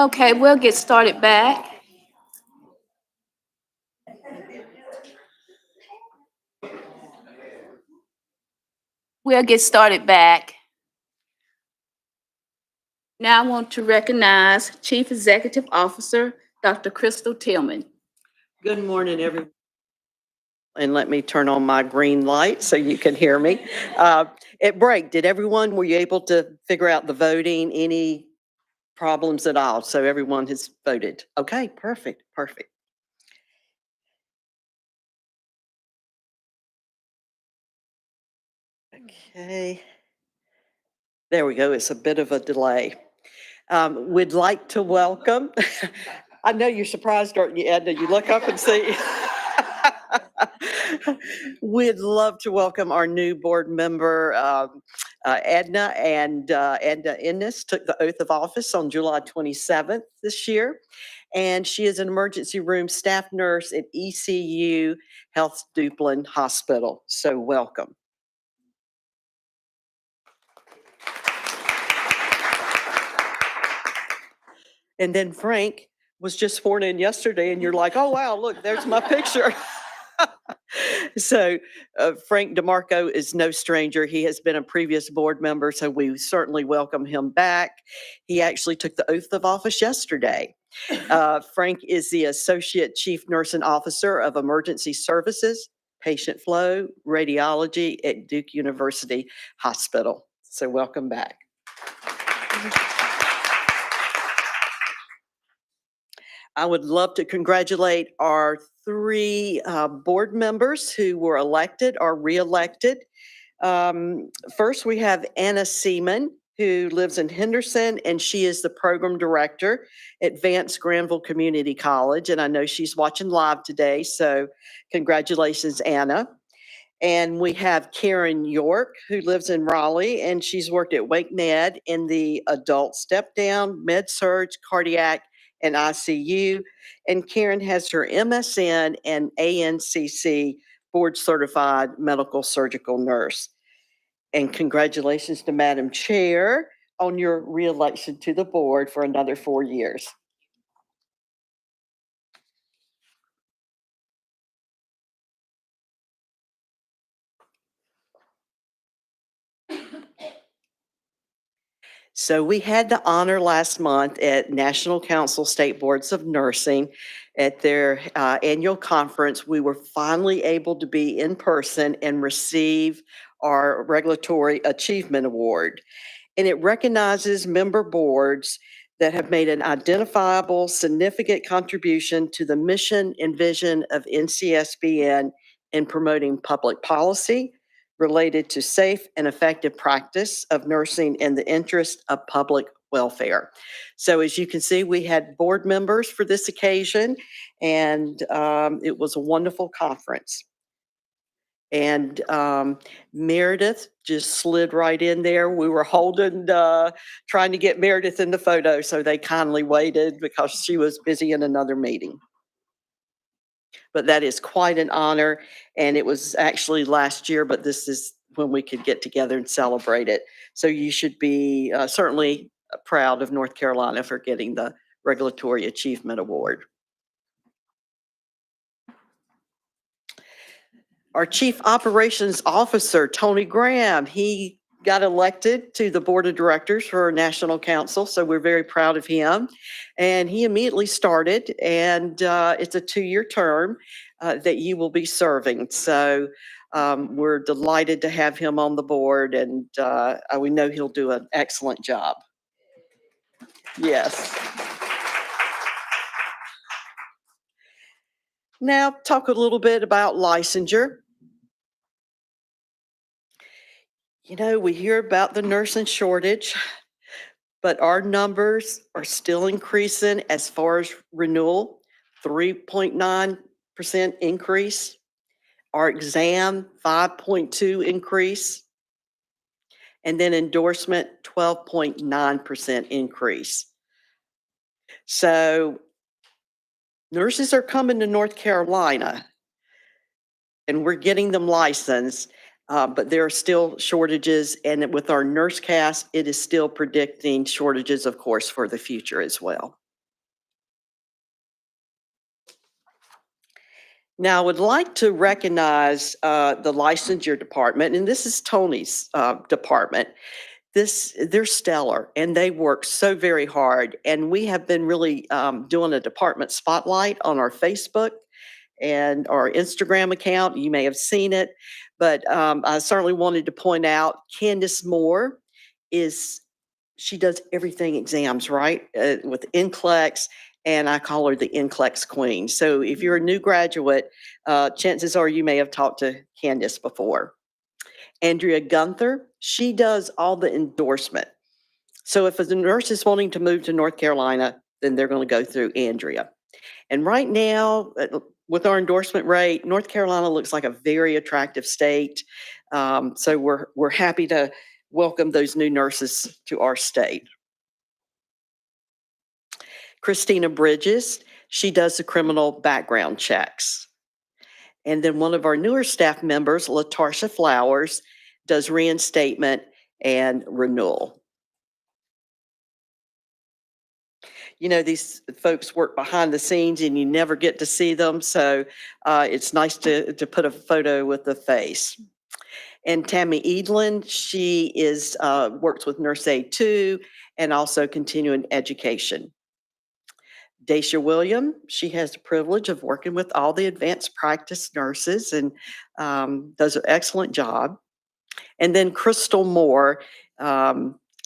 Okay, we'll get started back. We'll get started back. Now I want to recognize Chief Executive Officer, Dr. Crystal Tillman. Good morning, everyone. And let me turn on my green light so you can hear me. At break, were you able to figure out the voting? Any problems at all? So everyone has voted. Okay, perfect, perfect. Okay. There we go. It's a bit of a delay. We'd like to welcome, I know you're surprised, aren't you, Edna? You look up and see. We'd love to welcome our new board member, Edna, and Edna Ennis took the oath of office on July 27th this year. And she is an emergency room staff nurse at ECU Health Duplin Hospital. So welcome. And then Frank was just sworn in yesterday and you're like, oh, wow, look, there's my picture. So Frank DeMarco is no stranger. He has been a previous board member, so we certainly welcome him back. He actually took the oath of office yesterday. Frank is the Associate Chief Nursing Officer of Emergency Services, Patient Flow, Radiology at Duke University Hospital. So welcome back. I would love to congratulate our three board members who were elected or re-elected. First, we have Anna Seaman, who lives in Henderson, and she is the program director at Vance Granville Community College. And I know she's watching live today, so congratulations, Anna. And we have Karen York, who lives in Raleigh, and she's worked at Wake Med in the adult step down, med surg, cardiac, and ICU. And Karen has her MSN and ANCC board certified medical surgical nurse. And congratulations to Madam Chair on your reelection to the board for another 4 years. So we had the honor last month at National Council State Boards of Nursing at their annual conference. We were finally able to be in person and receive our Regulatory Achievement Award. And it recognizes member boards that have made an identifiable, significant contribution to the mission and vision of NCSBN in promoting public policy related to safe and effective practice of nursing in the interest of public welfare. So as you can see, we had board members for this occasion, and it was a wonderful conference. And Meredith just slid right in there. We were trying to get Meredith in the photo, so they kindly waited because she was busy in another meeting. But that is quite an honor, and it was actually last year, but this is when we could get together and celebrate it. So you should be certainly proud of North Carolina for getting the Regulatory Achievement Award. Our Chief Operations Officer, Tony Graham, he got elected to the Board of Directors for National Council, so we're very proud of him. And he immediately started, and it's a 2-year term that you will be serving. So we're delighted to have him on the board, and we know he'll do an excellent job. Yes. Now, talk a little bit about licensure. You know, we hear about the nursing shortage, but our numbers are still increasing as far as renewal, 3.9% increase. Our exam, 5.2 increase. And then endorsement, 12.9% increase. So nurses are coming to North Carolina and we're getting them licensed. But there are still shortages, and with our NurseCast, it is still predicting shortages, of course, for the future as well. Now, I would like to recognize the Licensure Department, and this is Tony's department. They're stellar, and they work so very hard. And we have been really doing a department spotlight on our Facebook and our Instagram account. You may have seen it, but I certainly wanted to point out Candace Moore she does everything exams, right? With NCLEX, and I call her the NCLEX queen. So if you're a new graduate, chances are you may have talked to Candace before. Andrea Gunther, she does all the endorsement. So if a nurse is wanting to move to North Carolina, then they're going to go through Andrea. And right now, with our endorsement rate, North Carolina looks like a very attractive state. So we're happy to welcome those new nurses to our state. Christina Bridges, she does the criminal background checks. And then one of our newer staff members, LaTarsha Flowers, does reinstatement and renewal. You know, these folks work behind the scenes and you never get to see them. So it's nice to put a photo with the face. And Tammy Edlin, she works with Nurse Aid 2 and also continuing education. Dacia William, she has the privilege of working with all the advanced practice nurses and does an excellent job. And then Crystal Moore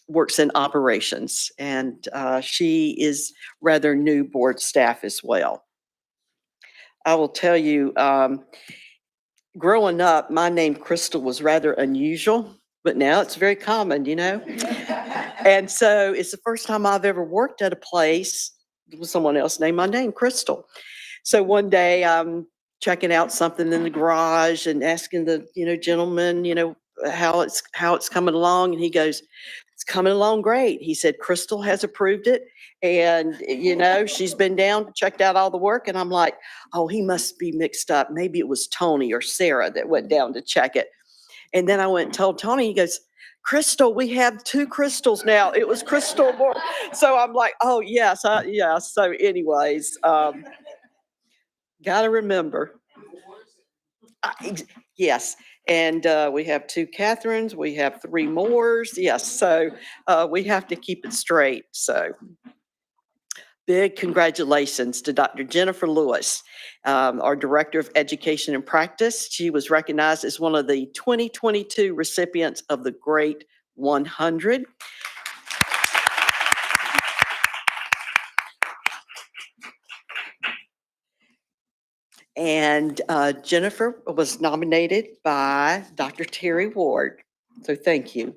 works in operations, and she is rather new board staff as well. I will tell you, growing up, my name Crystal was rather unusual, but now it's very common, you know? And so it's the first time I've ever worked at a place with someone else named my name, Crystal. So one day I'm checking out something in the garage and asking the, gentleman, how it's coming along. And he goes, "It's coming along great." He said, "Crystal has approved it. And, she's been down, checked out all the work." And I'm like, oh, he must be mixed up. Maybe it was Tony or Sarah that went down to check it. And then I went and told Tony, he goes, "Crystal, we have 2 Crystals now. It was Crystal Moore." So I'm like, oh, yes. Yeah. So anyways, got to remember. Yes. And we have 2 Catherines. We have 3 Moores. Yes. So we have to keep it straight. So big congratulations to Dr. Jennifer Lewis, our Director of Education and Practice. She was recognized as one of the 2022 recipients of the Great 100. And Jennifer was nominated by Dr. Terry Ward. So thank you.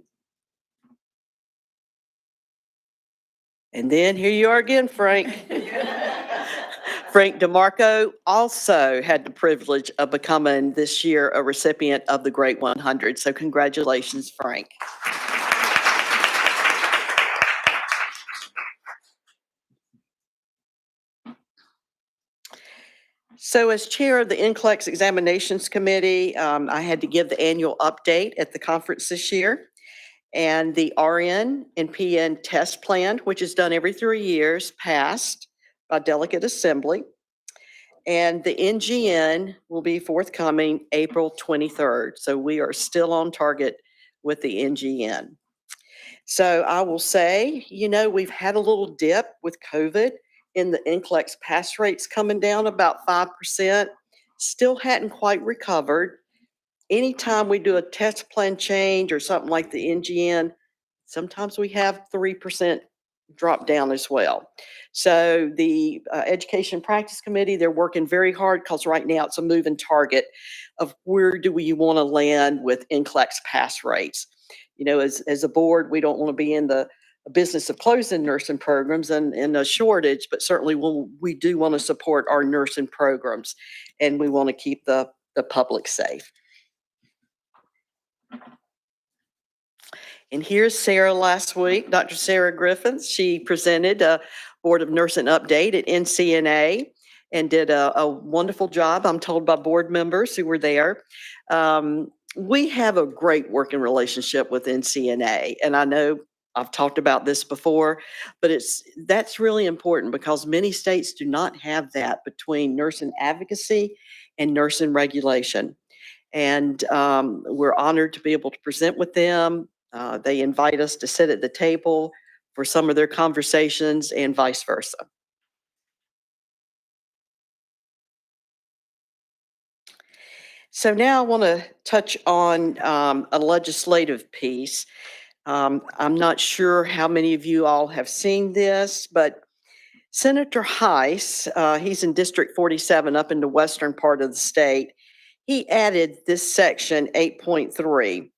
And then here you are again, Frank. Frank DeMarco also had the privilege of becoming this year a recipient of the Great 100. So congratulations, Frank. So as chair of the NCLEX Examinations Committee, I had to give the annual update at the conference this year. And the RN and PN test plan, which is done every 3 years, passed by delegate assembly. And the NGN will be forthcoming April 23rd. So we are still on target with the NGN. So I will say, we've had a little dip with COVID in the NCLEX pass rates coming down about 5%. Still hadn't quite recovered. Anytime we do a test plan change or something like the NGN, sometimes we have 3% drop down as well. So the Education Practice Committee, they're working very hard because right now it's a moving target of where do we want to land with NCLEX pass rates. As a board, we don't want to be in the business of closing nursing programs and a shortage, but certainly we do want to support our nursing programs and we want to keep the public safe. And here's Sarah last week, Dr. Sarah Griffin. She presented a Board of Nursing update at NCNA and did a wonderful job, I'm told, by board members who were there. We have a great working relationship with NCNA, and I know I've talked about this before, but that's really important because many states do not have that between nursing advocacy and nursing regulation. And we're honored to be able to present with them. They invite us to sit at the table for some of their conversations and vice versa. So now I want to touch on a legislative piece. I'm not sure how many of you all have seen this, but Senator Heiss, he's in District 47 up in the western part of the state. He added this section 8.3.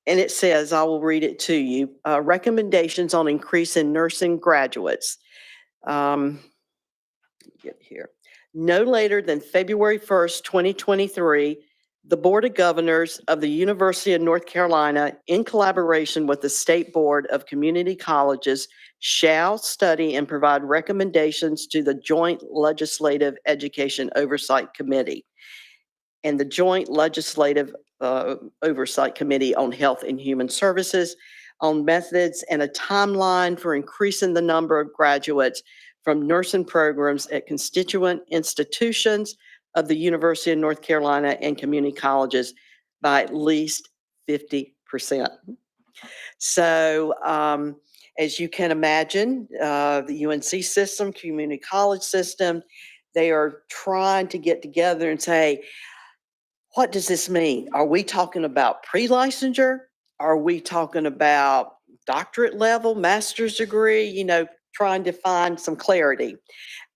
And it says, I will read it to you, recommendations on increasing nursing graduates. Get here. No later than February 1st, 2023, the Board of Governors of the University of North Carolina, in collaboration with the State Board of Community Colleges, shall study and provide recommendations to the Joint Legislative Education Oversight Committee and the Joint Legislative Oversight Committee on Health and Human Services on methods and a timeline for increasing the number of graduates from nursing programs at constituent institutions of the University of North Carolina and community colleges by at least 50%. So as you can imagine, the UNC system, community college system, they are trying to get together and say, what does this mean? Are we talking about pre-licensure? Are we talking about doctorate level, master's degree, trying to find some clarity?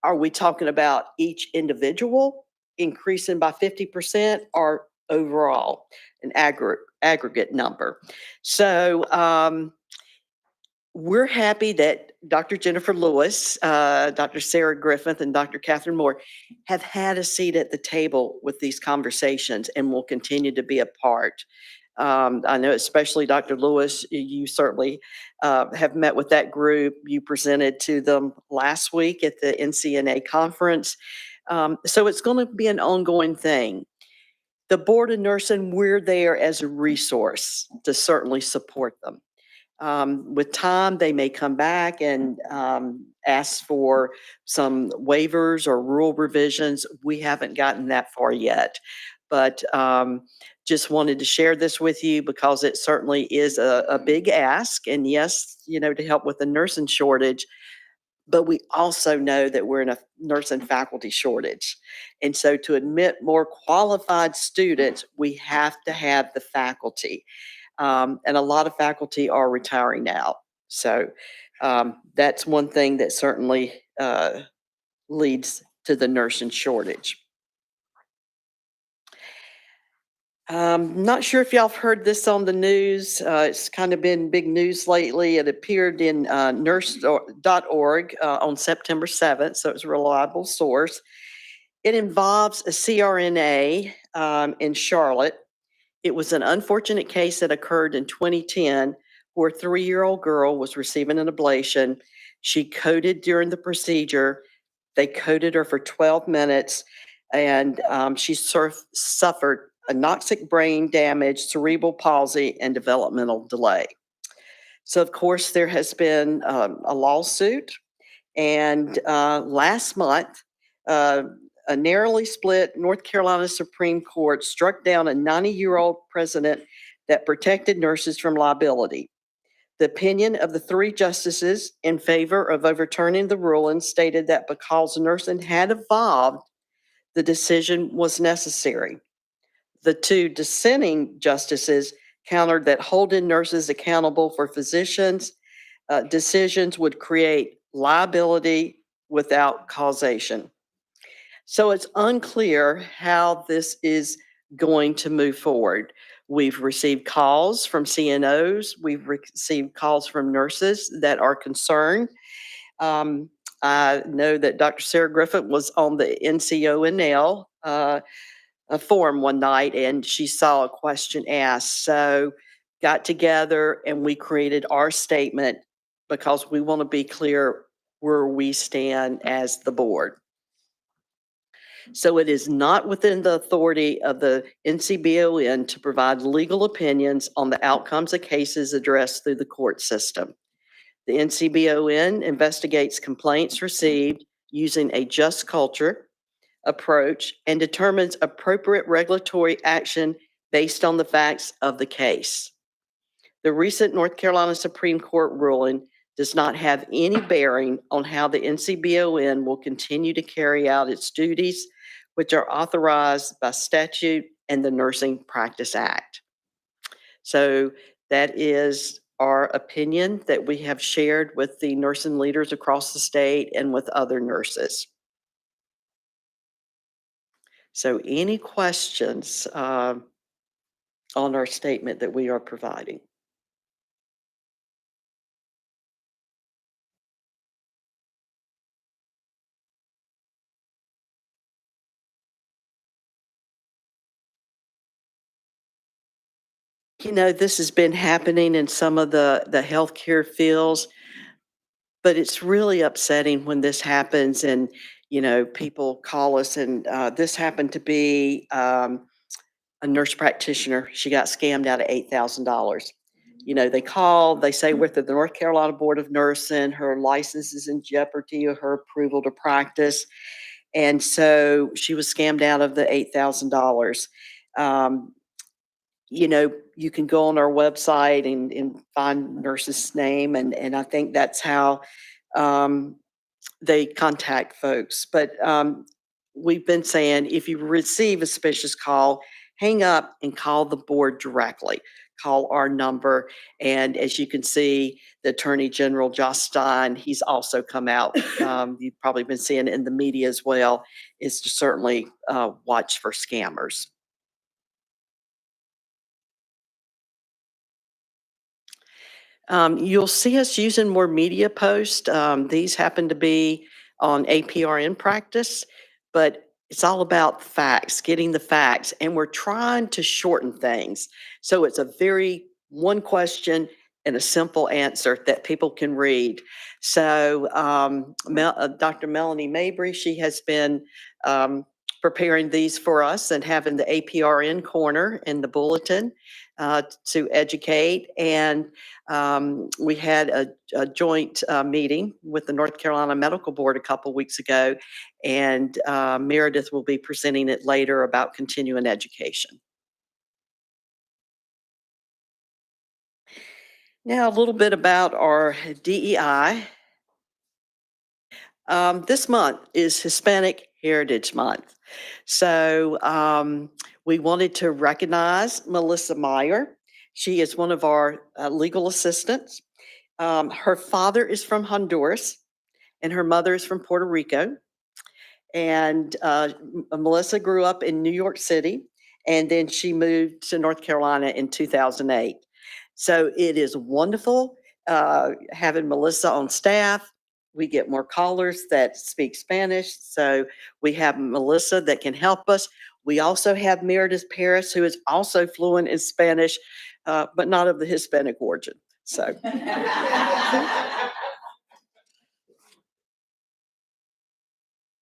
Are we talking about each individual increasing by 50% or overall an aggregate number? So we're happy that Dr. Jennifer Lewis, Dr. Sarah Griffith, and Dr. Catherine Moore have had a seat at the table with these conversations and will continue to be a part. I know especially Dr. Lewis, you certainly have met with that group. You presented to them last week at the NCNA conference. So it's going to be an ongoing thing. The Board of Nursing, we're there as a resource to certainly support them. With time, they may come back and ask for some waivers or rule revisions. We haven't gotten that far yet, but just wanted to share this with you because it certainly is a big ask. And yes, to help with the nursing shortage, but we also know that we're in a nursing faculty shortage. And so to admit more qualified students, we have to have the faculty. And a lot of faculty are retiring now. So that's one thing that certainly leads to the nursing shortage. Not sure if y'all have heard this on the news. It's kind of been big news lately. It appeared in nurse.org on September 7th, so it's a reliable source. It involves a CRNA in Charlotte. It was an unfortunate case that occurred in 2010 where a 3-year-old girl was receiving an ablation. She coded during the procedure. They coded her for 12 minutes and she suffered anoxic brain damage, cerebral palsy, and developmental delay. So of course there has been a lawsuit, and last month, a narrowly split North Carolina Supreme Court struck down a 90-year-old precedent that protected nurses from liability. The opinion of the 3 justices in favor of overturning the ruling stated that because nursing had evolved, the decision was necessary. The 2 dissenting justices countered that holding nurses accountable for physicians' decisions would create liability without causation. So it's unclear how this is going to move forward. We've received calls from CNOs. We've received calls from nurses that are concerned. I know that Dr. Sarah Griffith was on the NCONL forum one night and she saw a question asked. So got together and we created our statement because we want to be clear where we stand as the board. So it is not within the authority of the NCBON to provide legal opinions on the outcomes of cases addressed through the court system. The NCBON investigates complaints received using a just culture approach and determines appropriate regulatory action based on the facts of the case. The recent North Carolina Supreme Court ruling does not have any bearing on how the NCBON will continue to carry out its duties, which are authorized by statute and the Nursing Practice Act. So that is our opinion that we have shared with the nursing leaders across the state and with other nurses. So any questions on our statement that we are providing? You know, this has been happening in some of the healthcare fields, but it's really upsetting when this happens and, you know, people call us and this happened to be a nurse practitioner. She got scammed out of $8,000. You know, they call, they say with the North Carolina Board of Nursing, her license is in jeopardy or her approval to practice. And so she was scammed out of the $8,000. You know, you can go on our website and find nurse's name, and I think that's how they contact folks. But we've been saying if you receive a suspicious call, hang up and call the board directly. Call our number. And as you can see, the Attorney General, Josh Stein, he's also come out. You've probably been seeing it in the media as well, is to certainly watch for scammers. You'll see us using more media posts. These happen to be on APRN practice, but it's all about facts, getting the facts, and we're trying to shorten things. So it's a very one question and a simple answer that people can read. So Dr. Melanie Mabry, she has been preparing these for us and having the APRN corner in the bulletin to educate. And we had a joint meeting with the North Carolina Medical Board a couple weeks ago, and Meredith will be presenting it later about continuing education. Now, a little bit about our DEI. This month is Hispanic Heritage Month. So we wanted to recognize Melissa Meyer. She is one of our legal assistants. Her father is from Honduras and her mother is from Puerto Rico. And Melissa grew up in New York City, and then she moved to North Carolina in 2008. So it is wonderful having Melissa on staff. We get more callers that speak Spanish, so we have Melissa that can help us. We also have Meredith Paris, who is also fluent in Spanish, but not of the Hispanic origin. So.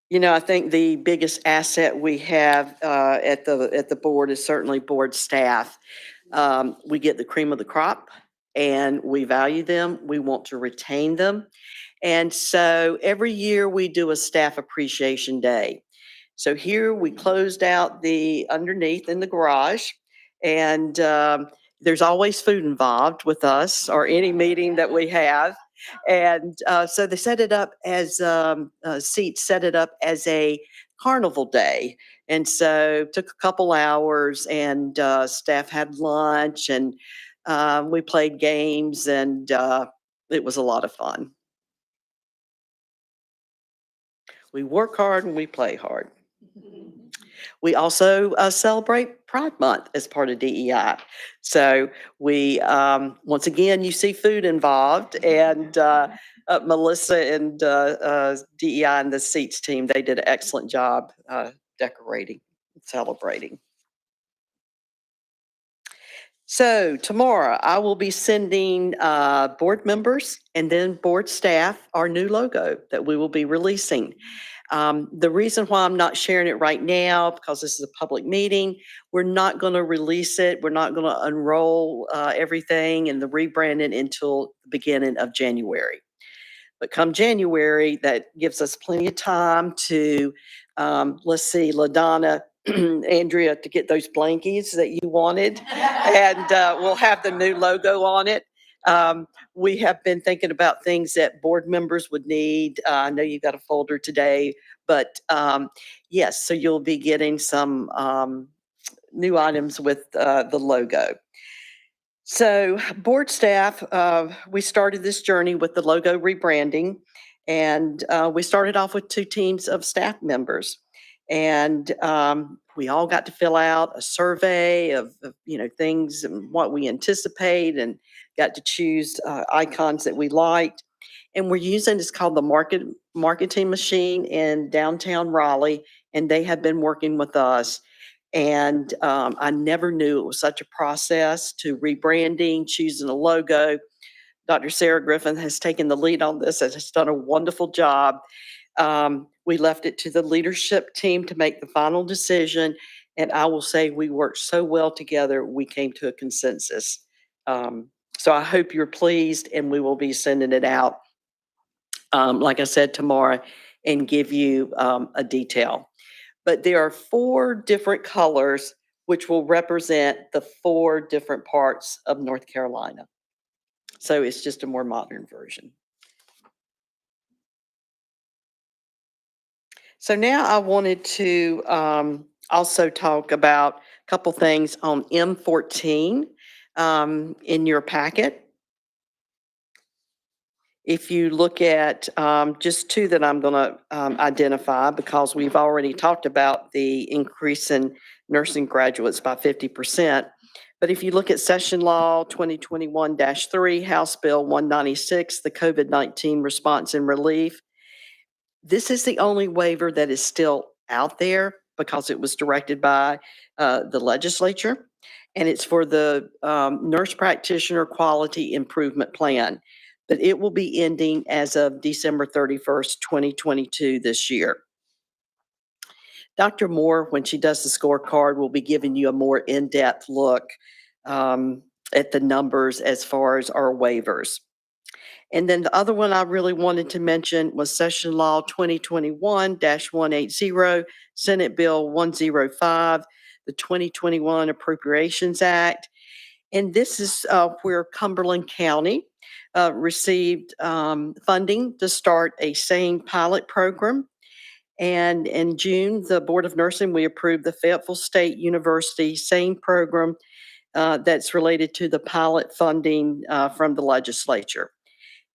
You know, I think the biggest asset we have at the board is certainly board staff. We get the cream of the crop, and we value them. We want to retain them. And so every year we do a staff appreciation day. So here we closed out the underneath in the garage, and there's always food involved with us or any meeting that we have. And so they set it up as seats, set it up as a carnival day. And so it took a couple hours, and staff had lunch, and we played games, and it was a lot of fun. We work hard and we play hard. We also celebrate Pride Month as part of DEI. So we, once again, you see food involved, and Melissa and DEI and the seats team, they did an excellent job decorating and celebrating. So tomorrow I will be sending board members and then board staff our new logo that we will be releasing. The reason why I'm not sharing it right now, because this is a public meeting, we're not going to release it. We're not going to unroll everything and the rebranding until the beginning of January. But come January, that gives us plenty of time to, let's see, LaDonna, Andrea, to get those blankies that you wanted. And we'll have the new logo on it. We have been thinking about things that board members would need. I know you got a folder today, but yes, so you'll be getting some new items with the logo. So board staff, we started this journey with the logo rebranding, and we started off with 2 teams of staff members. And we all got to fill out a survey of things and what we anticipate, and got to choose icons that we liked. And we're using, it's called the marketing machine in downtown Raleigh, and they have been working with us. And I never knew it was such a process to rebranding, choosing a logo. Dr. Sarah Griffin has taken the lead on this and has done a wonderful job. We left it to the leadership team to make the final decision. And I will say we worked so well together, we came to a consensus. So I hope you're pleased, and we will be sending it out, like I said, tomorrow, and give you a detail. But there are 4 different colors which will represent the 4 different parts of North Carolina. So it's just a more modern version. So now I wanted to also talk about a couple things on M14 in your packet. If you look at just 2 that I'm going to identify, because we've already talked about the increase in nursing graduates by 50%. But if you look at Session Law 2021-3, House Bill 196, the COVID-19 Response and Relief, this is the only waiver that is still out there because it was directed by the legislature. And it's for the Nurse Practitioner Quality Improvement Plan. But it will be ending as of December 31st, 2022 this year. Dr. Moore, when she does the scorecard, will be giving you a more in-depth look at the numbers as far as our waivers. And then the other one I really wanted to mention was Session Law 2021-180, Senate Bill 105, the 2021 Appropriations Act. And this is where Cumberland County received funding to start a SANE pilot program. And in June, the Board of Nursing, we approved the Fayetteville State University SANE program that's related to the pilot funding from the legislature.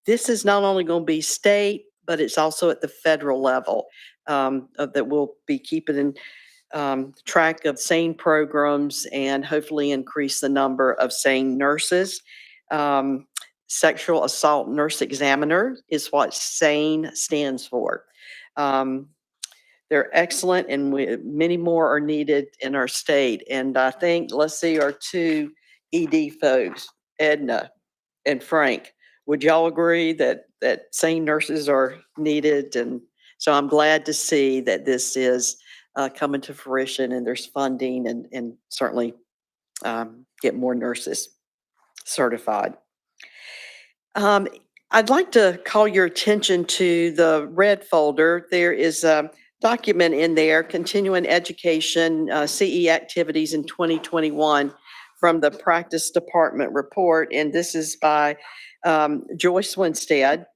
This is not only going to be state, but it's also at the federal level that we'll be keeping in track of SANE programs and hopefully increase the number of SANE nurses. Sexual Assault Nurse Examiner is what SANE stands for. They're excellent, and many more are needed in our state. And I think, let's see, our 2 ED folks, Edna and Frank, would y'all agree that SANE nurses are needed? And so I'm glad to see that this is coming to fruition, and there's funding, and certainly get more nurses certified. I'd like to call your attention to the red folder. There is a document in there, Continuing Education CE Activities in 2021 from the Practice Department report, and this is by Joyce Winstead.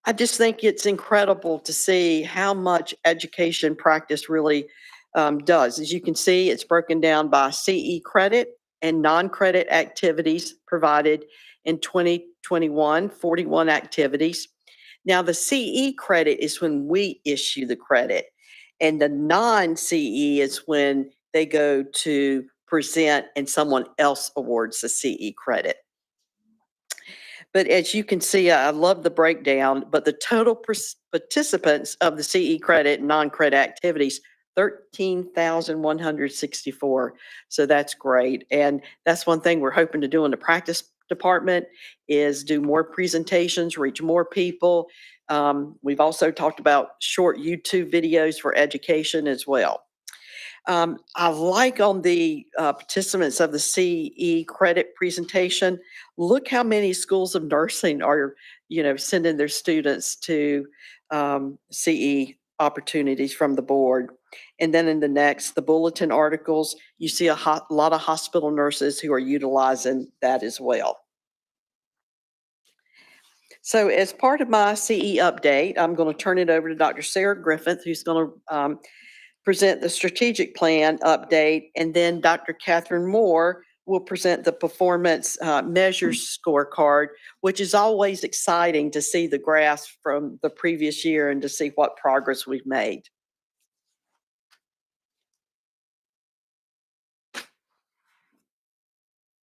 I just think it's incredible to see how much education practice really does. As you can see, it's broken down by CE credit and non-credit activities provided in 2021, 41 activities. Now, the CE credit is when we issue the credit, and the non-CE is when they go to present and someone else awards the CE credit. But as you can see, I love the breakdown, but the total participants of the CE credit and non-credit activities, 13,164. So that's great. And that's one thing we're hoping to do in the practice department is do more presentations, reach more people, We've also talked about short YouTube videos for education as well. I like on the participants of the CE credit presentation, look how many schools of nursing are, sending their students to CE opportunities from the board. And then in the next, the bulletin articles, you see a lot of hospital nurses who are utilizing that as well. So as part of my CE update, I'm going to turn it over to Dr. Sarah Griffith, who's going to present the strategic plan update, and then Dr. Catherine Moore will present the performance measures scorecard, which is always exciting to see the graphs from the previous year and to see what progress we've made.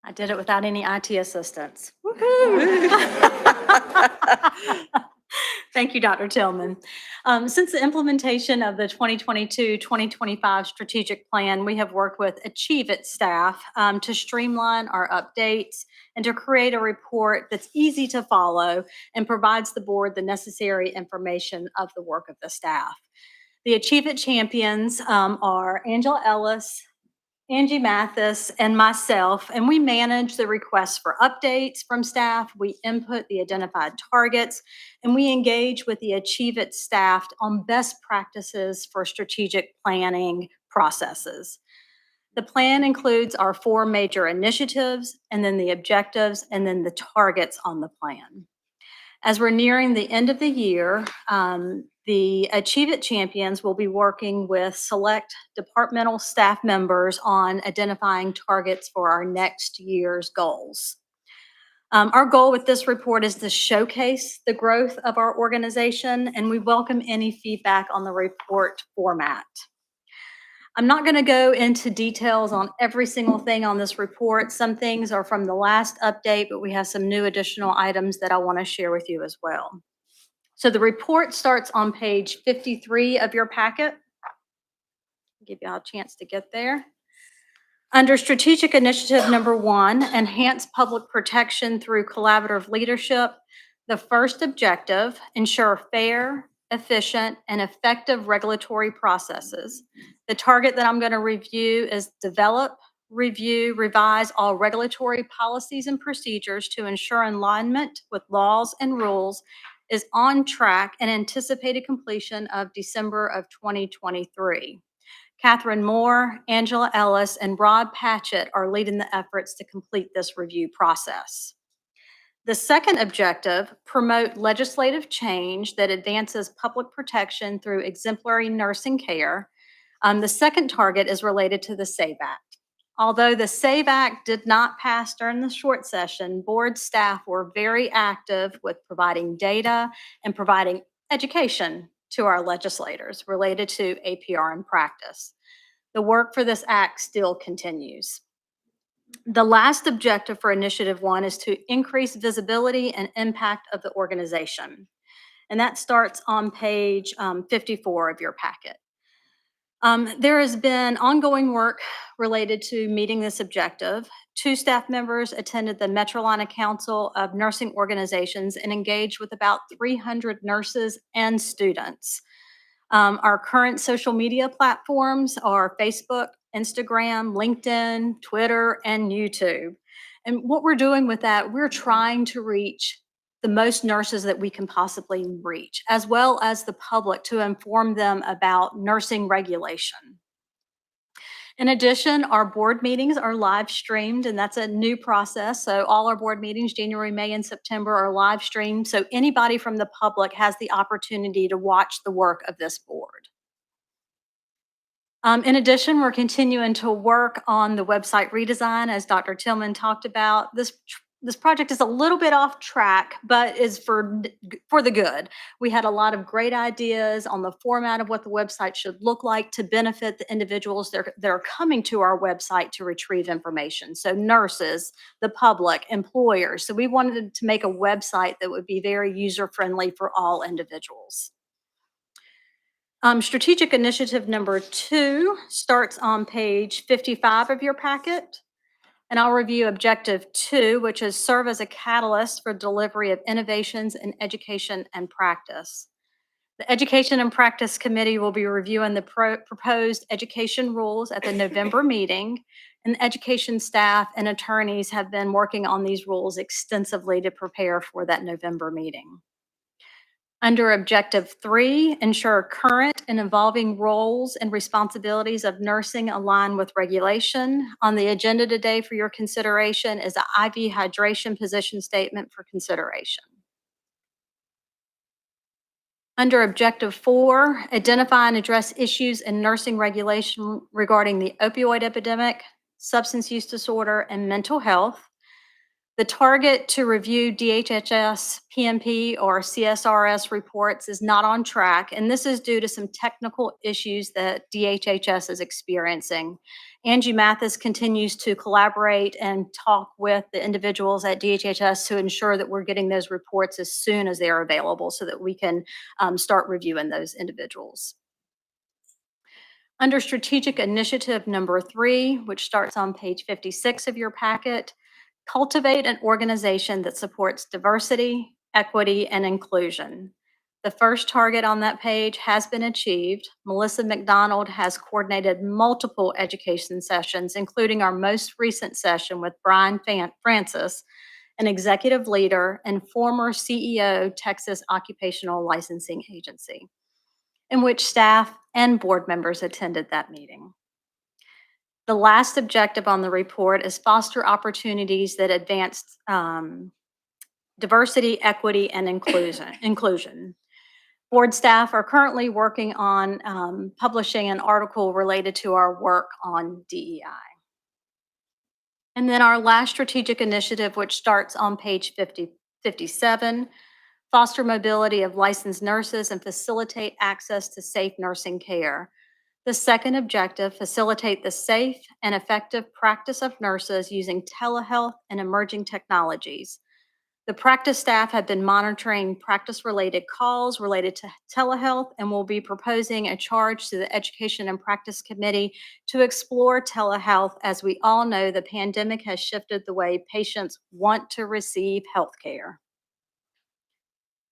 I did it without any IT assistance. Thank you, Dr. Tillman. Since the implementation of the 2022-2025 strategic plan, we have worked with Achieve It staff to streamline our updates and to create a report that's easy to follow and provides the board the necessary information of the work of the staff. The Achieve It champions are Angela Ellis, Angie Mathis, and myself, and we manage the requests for updates from staff. We input the identified targets, and we engage with the Achieve It staff on best practices for strategic planning processes. The plan includes our 4 major initiatives, and then the objectives, and then the targets on the plan. As we're nearing the end of the year, the Achieve It champions will be working with select departmental staff members on identifying targets for our next year's goals. Our goal with this report is to showcase the growth of our organization, and we welcome any feedback on the report format. I'm not going to go into details on every single thing on this report. Some things are from the last update, but we have some new additional items that I want to share with you as well. So the report starts on page 53 of your packet. Give y'all a chance to get there. Under strategic initiative number 1, enhance public protection through collaborative leadership, the first objective, ensure fair, efficient, and effective regulatory processes. The target that I'm going to review is develop, review, revise all regulatory policies and procedures to ensure alignment with laws and rules is on track and anticipated completion of December of 2023. Catherine Moore, Angela Ellis, and Rod Patchett are leading the efforts to complete this review process. The second objective, promote legislative change that advances public protection through exemplary nursing care. The second target is related to the SAVE Act. Although the SAVE Act did not pass during the short session, board staff were very active with providing data and providing education to our legislators related to APR in practice. The work for this act still continues. The last objective for Initiative 1 is to increase visibility and impact of the organization. And that starts on page 54 of your packet. There has been ongoing work related to meeting this objective. 2 staff members attended the Metrolina Council of Nursing Organizations and engaged with about 300 nurses and students. Our current social media platforms are Facebook, Instagram, LinkedIn, Twitter, and YouTube. And what we're doing with that, we're trying to reach the most nurses that we can possibly reach, as well as the public, to inform them about nursing regulation. In addition, our board meetings are live streamed, and that's a new process. So all our board meetings, January, May, and September, are live streamed. So anybody from the public has the opportunity to watch the work of this board. In addition, we're continuing to work on the website redesign, as Dr. Tillman talked about. This project is a little bit off track, but is for the good. We had a lot of great ideas on the format of what the website should look like to benefit the individuals that are coming to our website to retrieve information. So nurses, the public, employers. So we wanted to make a website that would be very user-friendly for all individuals. Strategic initiative number 2 starts on page 55 of your packet. And I'll review Objective 2, which is serve as a catalyst for delivery of innovations in education and practice. The Education and Practice Committee will be reviewing the proposed education rules at the November meeting, and the education staff and attorneys have been working on these rules extensively to prepare for that November meeting. Under Objective 3, ensure current and evolving roles and responsibilities of nursing align with regulation. On the agenda today for your consideration is an IV hydration position statement for consideration. Under Objective 4, identify and address issues in nursing regulation regarding the opioid epidemic, substance use disorder, and mental health. The target to review DHHS, PMP, or CSRS reports is not on track, and this is due to some technical issues that DHHS is experiencing. Angie Mathis continues to collaborate and talk with the individuals at DHHS to ensure that we're getting those reports as soon as they are available so that we can start reviewing those individuals. Under Strategic Initiative number 3, which starts on page 56 of your packet, cultivate an organization that supports diversity, equity, and inclusion. The first target on that page has been achieved. Melissa McDonald has coordinated multiple education sessions, including our most recent session with Brian Francis, an executive leader and former CEO, Texas Occupational Licensing Agency, in which staff and board members attended that meeting. The last objective on the report is foster opportunities that advance diversity, equity, and inclusion. Board staff are currently working on publishing an article related to our work on DEI. And then our last strategic initiative, which starts on page 57, foster mobility of licensed nurses and facilitate access to safe nursing care. The second objective, facilitate the safe and effective practice of nurses using telehealth and emerging technologies. The practice staff have been monitoring practice-related calls related to telehealth and will be proposing a charge to the Education and Practice Committee to explore telehealth. As we all know, the pandemic has shifted the way patients want to receive health care.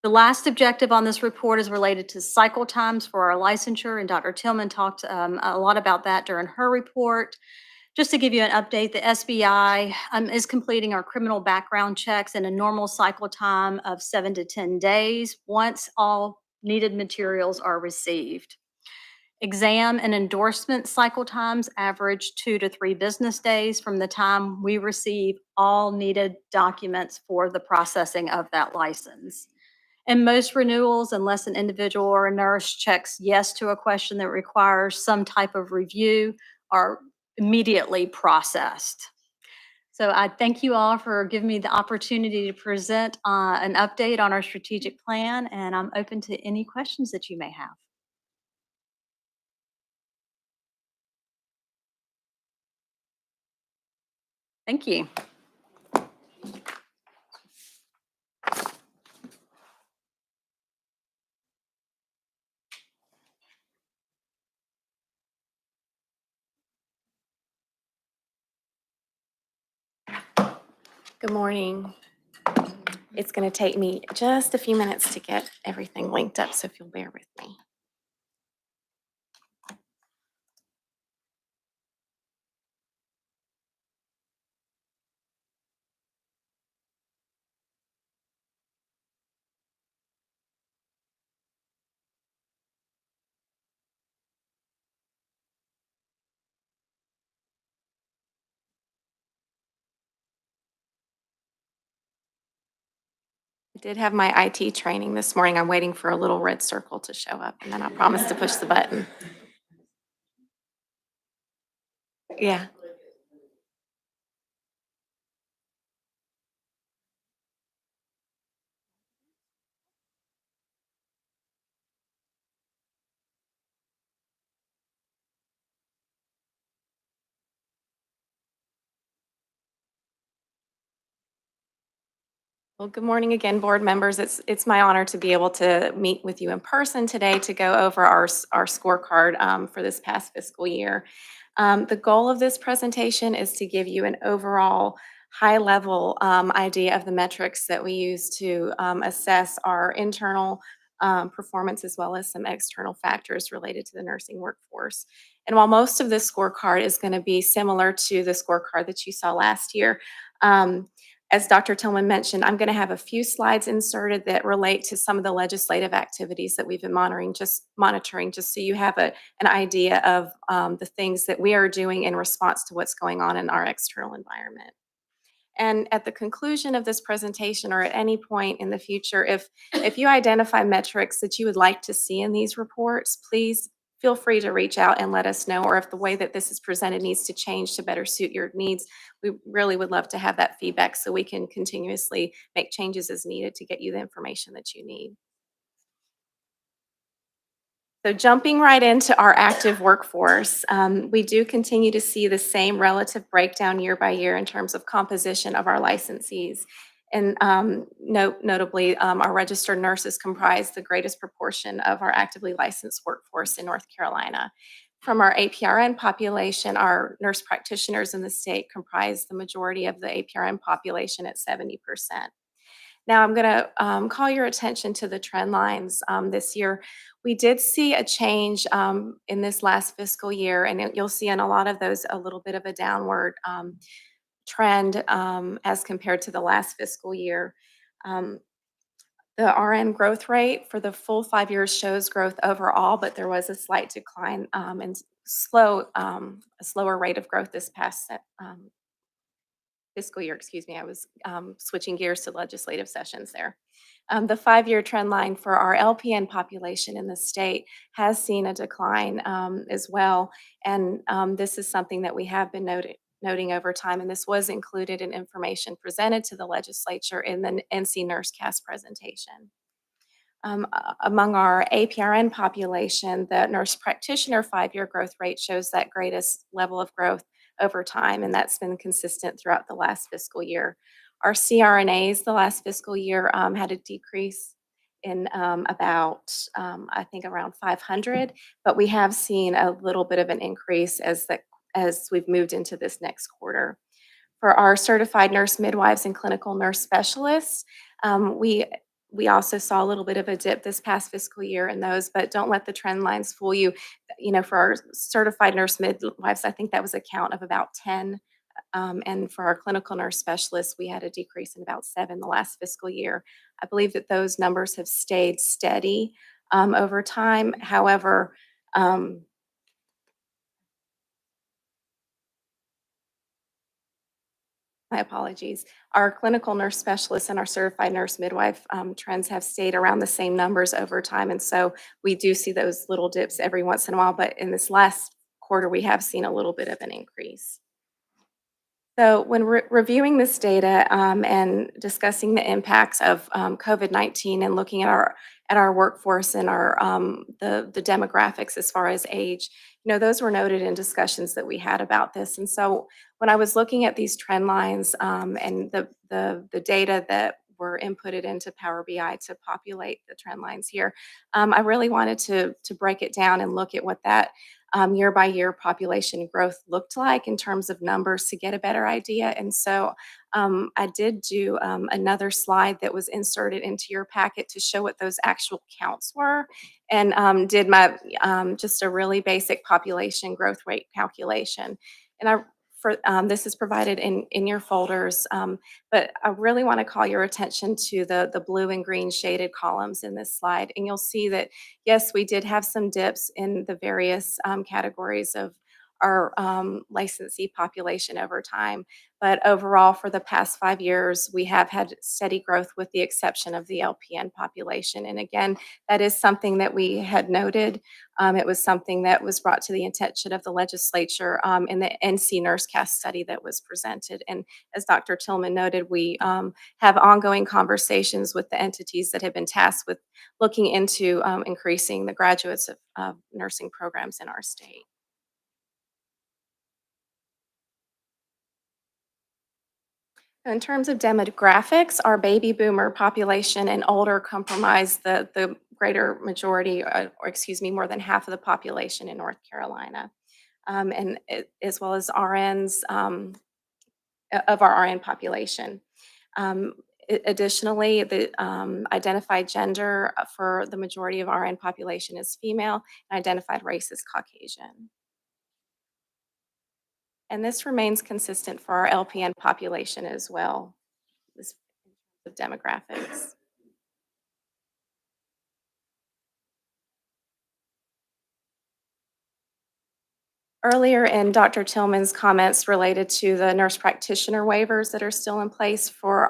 The last objective on this report is related to cycle times for our licensure, and Dr. Tillman talked a lot about that during her report. Just to give you an update, the SBI is completing our criminal background checks in a normal cycle time of 7 to 10 days once all needed materials are received. Exam and endorsement cycle times average 2 to 3 business days from the time we receive all needed documents for the processing of that license. And most renewals, unless an individual or a nurse checks yes to a question that requires some type of review, are immediately processed. So I thank you all for giving me the opportunity to present an update on our strategic plan, and I'm open to any questions that you may have. Thank you. Good morning. It's going to take me just a few minutes to get everything linked up, so if you'll bear with me. I did have my IT training this morning. I'm waiting for a little red circle to show up, and then I promise to push the button. Yeah. Well, good morning again, board members. It's my honor to be able to meet with you in person today to go over our scorecard for this past fiscal year. The goal of this presentation is to give you an overall high-level idea of the metrics that we use to assess our internal performance as well as some external factors related to the nursing workforce. And while most of this scorecard is going to be similar to the scorecard that you saw last year, as Dr. Tillman mentioned, I'm going to have a few slides inserted that relate to some of the legislative activities that we've been monitoring, just so you have an idea of the things that we are doing in response to what's going on in our external environment. And at the conclusion of this presentation or at any point in the future, if you identify metrics that you would like to see in these reports, please feel free to reach out and let us know, or if the way that this is presented needs to change to better suit your needs, we really would love to have that feedback so we can continuously make changes as needed to get you the information that you need. So jumping right into our active workforce, we do continue to see the same relative breakdown year by year in terms of composition of our licensees. And notably, our registered nurses comprise the greatest proportion of our actively licensed workforce in North Carolina. From our APRN population, our nurse practitioners in the state comprise the majority of the APRN population at 70%. Now I'm going to call your attention to the trend lines this year. We did see a change in this last fiscal year, and you'll see in a lot of those a little bit of a downward trend as compared to the last fiscal year. The RN growth rate for the full 5 years shows growth overall, but there was a slight decline and a slower rate of growth this past fiscal year, excuse me. I was switching gears to legislative sessions there. The 5-year trend line for our LPN population in the state has seen a decline as well. And this is something that we have been noting over time. And this was included in information presented to the legislature in the NC NurseCast presentation. Among our APRN population, the nurse practitioner 5-year growth rate shows that greatest level of growth over time, and that's been consistent throughout the last fiscal year. Our CRNAs the last fiscal year had a decrease in about, I think, around 500, but we have seen a little bit of an increase as we've moved into this next quarter. For our certified nurse midwives and clinical nurse specialists, we also saw a little bit of a dip this past fiscal year in those, but don't let the trend lines fool you. You know, for our certified nurse midwives, I think that was a count of about 10. And for our clinical nurse specialists, we had a decrease in about 7 the last fiscal year. I believe that those numbers have stayed steady over time. However, my apologies. Our clinical nurse specialists and our certified nurse midwife trends have stayed around the same numbers over time. And so we do see those little dips every once in a while, but in this last quarter, we have seen a little bit of an increase. So when reviewing this data and discussing the impacts of COVID-19 and looking at our workforce and our the demographics as far as age, you know, those were noted in discussions that we had about this. And so when I was looking at these trend lines and the data that were inputted into Power BI to populate the trend lines here, I really wanted to break it down and look at what that year by year population growth looked like in terms of numbers to get a better idea. And so I did do another slide that was inserted into your packet to show what those actual counts were, and did my just a really basic population growth rate calculation. And this is provided in your folders, but I really want to call your attention to the blue and green shaded columns in this slide. And you'll see that, yes, we did have some dips in the various categories of our licensee population over time. But overall, for the past 5 years, we have had steady growth with the exception of the LPN population. And again, that is something that we had noted. It was something that was brought to the attention of the legislature in the NC NurseCast study that was presented. And as Dr. Tillman noted, we have ongoing conversations with the entities that have been tasked with looking into increasing the graduates of nursing programs in our state. In terms of demographics, our baby boomer population and older comprise the greater majority, or excuse me, more than half of the population in North Carolina. as well as RNs of our RN population. Additionally, the identified gender for the majority of RN population is female, and identified race is Caucasian. And this remains consistent for our LPN population as well, this of demographics. Earlier in Dr. Tillman's comments related to the nurse practitioner waivers that are still in place for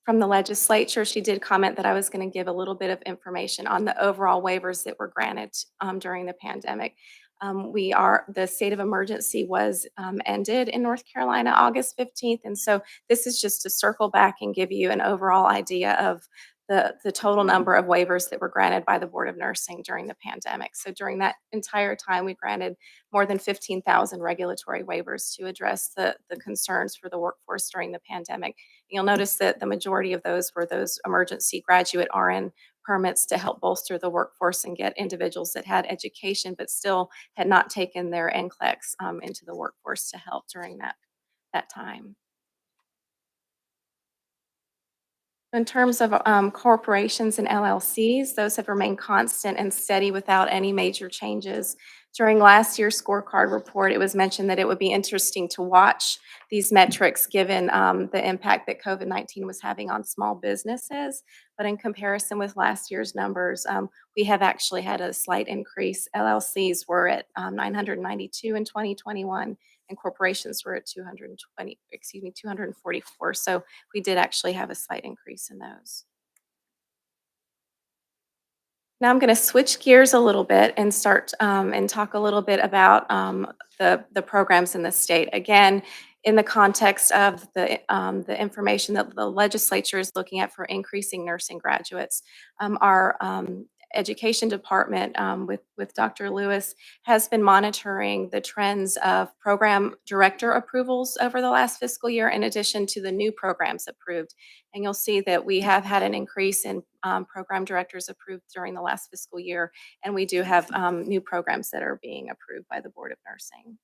from the legislature, she did comment that I was going to give a little bit of information on the overall waivers that were granted during the pandemic. The state of emergency was ended in North Carolina August 15th. And so this is just to circle back and give you an overall idea of the total number of waivers that were granted by the Board of Nursing during the pandemic. So during that entire time, we granted more than 15,000 regulatory waivers to address the concerns for the workforce during the pandemic. You'll notice that the majority of those were those emergency graduate RN permits to help bolster the workforce and get individuals that had education but still had not taken their NCLEX into the workforce to help during that time. In terms of corporations and LLCs, those have remained constant and steady without any major changes. During last year's scorecard report, it was mentioned that it would be interesting to watch these metrics given the impact that COVID-19 was having on small businesses. But in comparison with last year's numbers, we have actually had a slight increase. LLCs were at 992 in 2021, and corporations were at 244. So we did actually have a slight increase in those. Now I'm going to switch gears a little bit and start and talk a little bit about the programs in the state. Again, in the context of the information that the legislature is looking at for increasing nursing graduates, our Education Department with Dr. Lewis has been monitoring the trends of program director approvals over the last fiscal year in addition to the new programs approved. And you'll see that we have had an increase in program directors approved during the last fiscal year, and we do have new programs that are being approved by the Board of Nursing.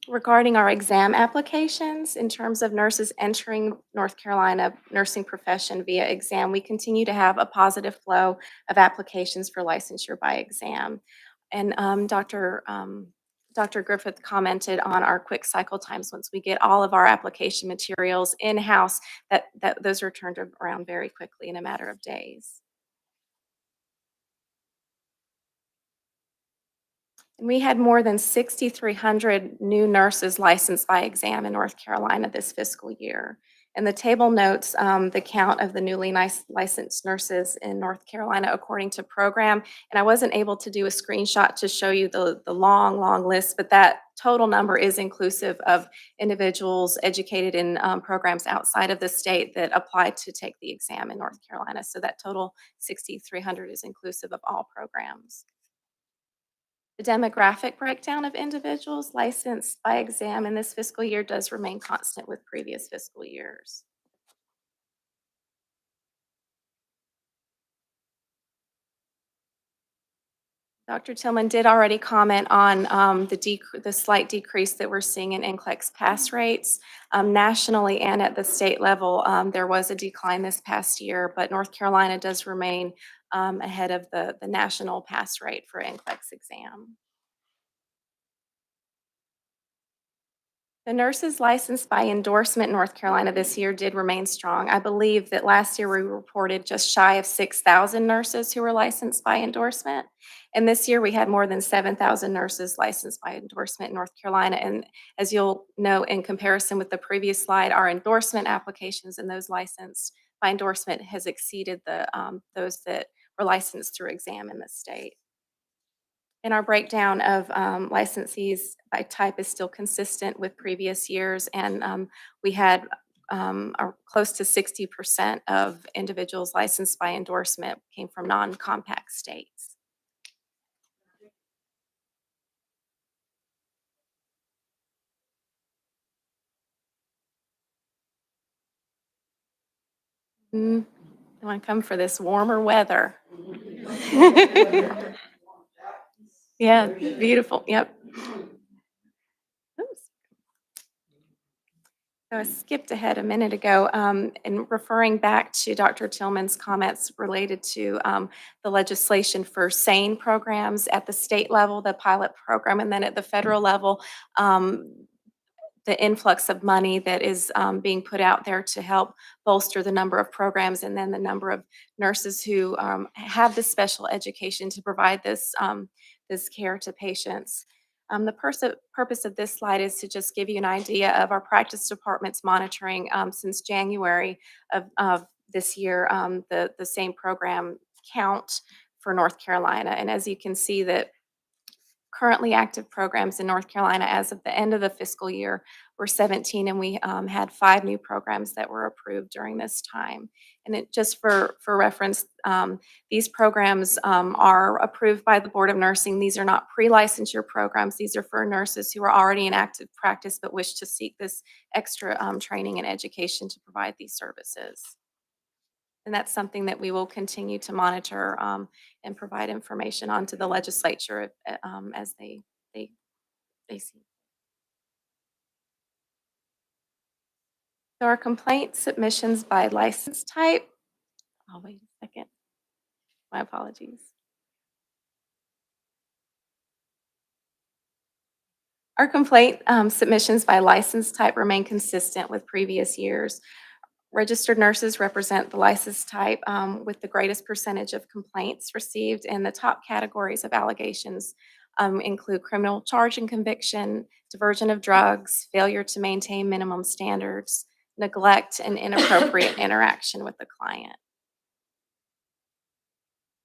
Regarding our exam applications, in terms of nurses entering North Carolina nursing profession via exam, we continue to have a positive flow of applications for licensure by exam. And Dr. Griffith commented on our quick cycle times. Once we get all of our application materials in-house, that those are turned around very quickly in a matter of days. We had more than 6,300 new nurses licensed by exam in North Carolina this fiscal year. And the table notes the count of the newly licensed nurses in North Carolina according to program. And I wasn't able to do a screenshot to show you the long list, but that total number is inclusive of individuals educated in programs outside of the state that applied to take the exam in North Carolina. So that total 6,300 is inclusive of all programs. The demographic breakdown of individuals licensed by exam in this fiscal year does remain constant with previous fiscal years. Dr. Tillman did already comment on the slight decrease that we're seeing in NCLEX pass rates. Nationally and at the state level, there was a decline this past year, but North Carolina does remain ahead of the national pass rate for NCLEX exam. The nurses licensed by endorsement in North Carolina this year did remain strong. I believe that last year we reported just shy of 6,000 nurses who were licensed by endorsement. And this year we had more than 7,000 nurses licensed by endorsement in North Carolina. And as you'll know, in comparison with the previous slide, our endorsement applications and those licensed by endorsement has exceeded those that were licensed through exam in the state. And our breakdown of licensees by type is still consistent with previous years. And we had close to 60% of individuals licensed by endorsement came from non-compact states. I want to come for this warmer weather. Yeah, beautiful. Yep. Oops. So I skipped ahead a minute ago in referring back to Dr. Tillman's comments related to the legislation for SANE programs at the state level, the pilot program, and then at the federal level, the influx of money that is being put out there to help bolster the number of programs and then the number of nurses who have this special education to provide this care to patients. The purpose of this slide is to just give you an idea of our practice department's monitoring since January of this year, the same program count for North Carolina. And as you can see that currently active programs in North Carolina as of the end of the fiscal year were 17, and we had 5 new programs that were approved during this time. And it just for reference, these programs are approved by the Board of Nursing. These are not pre-licensure programs. These are for nurses who are already in active practice but wish to seek this extra training and education to provide these services. And that's something that we will continue to monitor and provide information on to the legislature as they see. So our complaint submissions by license type. I'll wait a second. My apologies. Our complaint submissions by license type remain consistent with previous years. Registered nurses represent the license type with the greatest percentage of complaints received, and the top categories of allegations include criminal charge and conviction, diversion of drugs, failure to maintain minimum standards, neglect, and inappropriate interaction with the client.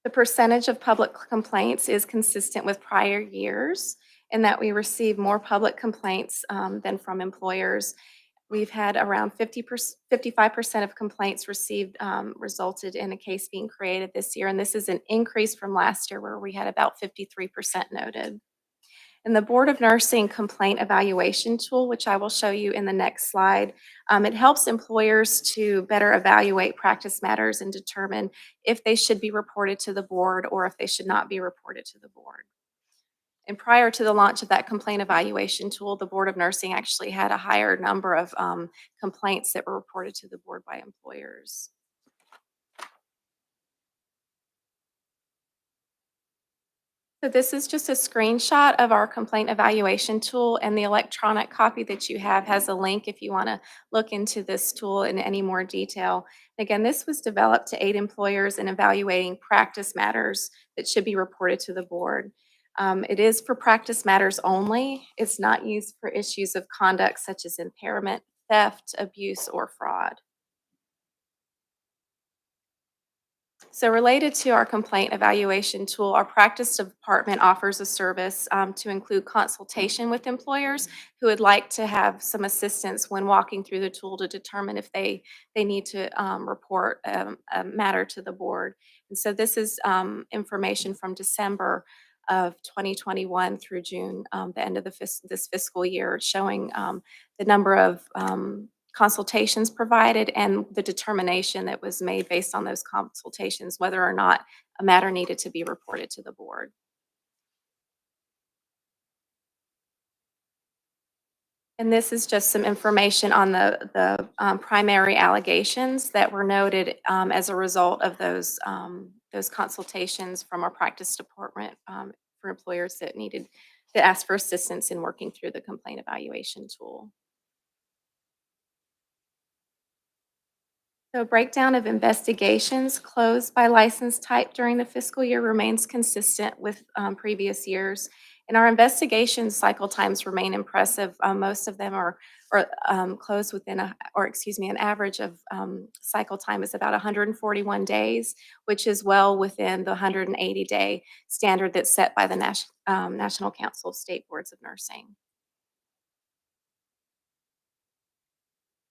The percentage of public complaints is consistent with prior years in that we receive more public complaints than from employers. We've had around 55% of complaints received resulted in a case being created this year, and this is an increase from last year where we had about 53% noted. And the Board of Nursing Complaint Evaluation Tool, which I will show you in the next slide, it helps employers to better evaluate practice matters and determine if they should be reported to the board or if they should not be reported to the board. And prior to the launch of that complaint evaluation tool, the Board of Nursing actually had a higher number of complaints that were reported to the board by employers. So this is just a screenshot of our complaint evaluation tool, and the electronic copy that you have has a link if you want to look into this tool in any more detail. Again, this was developed to aid employers in evaluating practice matters that should be reported to the board. It is for practice matters only. It's not used for issues of conduct such as impairment, theft, abuse, or fraud. So related to our complaint evaluation tool, our practice department offers a service to include consultation with employers who would like to have some assistance when walking through the tool to determine if they need to report a matter to the board. And so this is information from December of 2021 through June, the end of this fiscal year, showing the number of consultations provided and the determination that was made based on those consultations, whether or not a matter needed to be reported to the board. And this is just some information on the primary allegations that were noted as a result of those consultations from our practice department for employers that asked for assistance in working through the complaint evaluation tool. So a breakdown of investigations closed by license type during the fiscal year remains consistent with previous years. And our investigation cycle times remain impressive. Most of them are closed within an average of cycle time is about 141 days, which is well within the 180-day standard that's set by the National Council of State Boards of Nursing.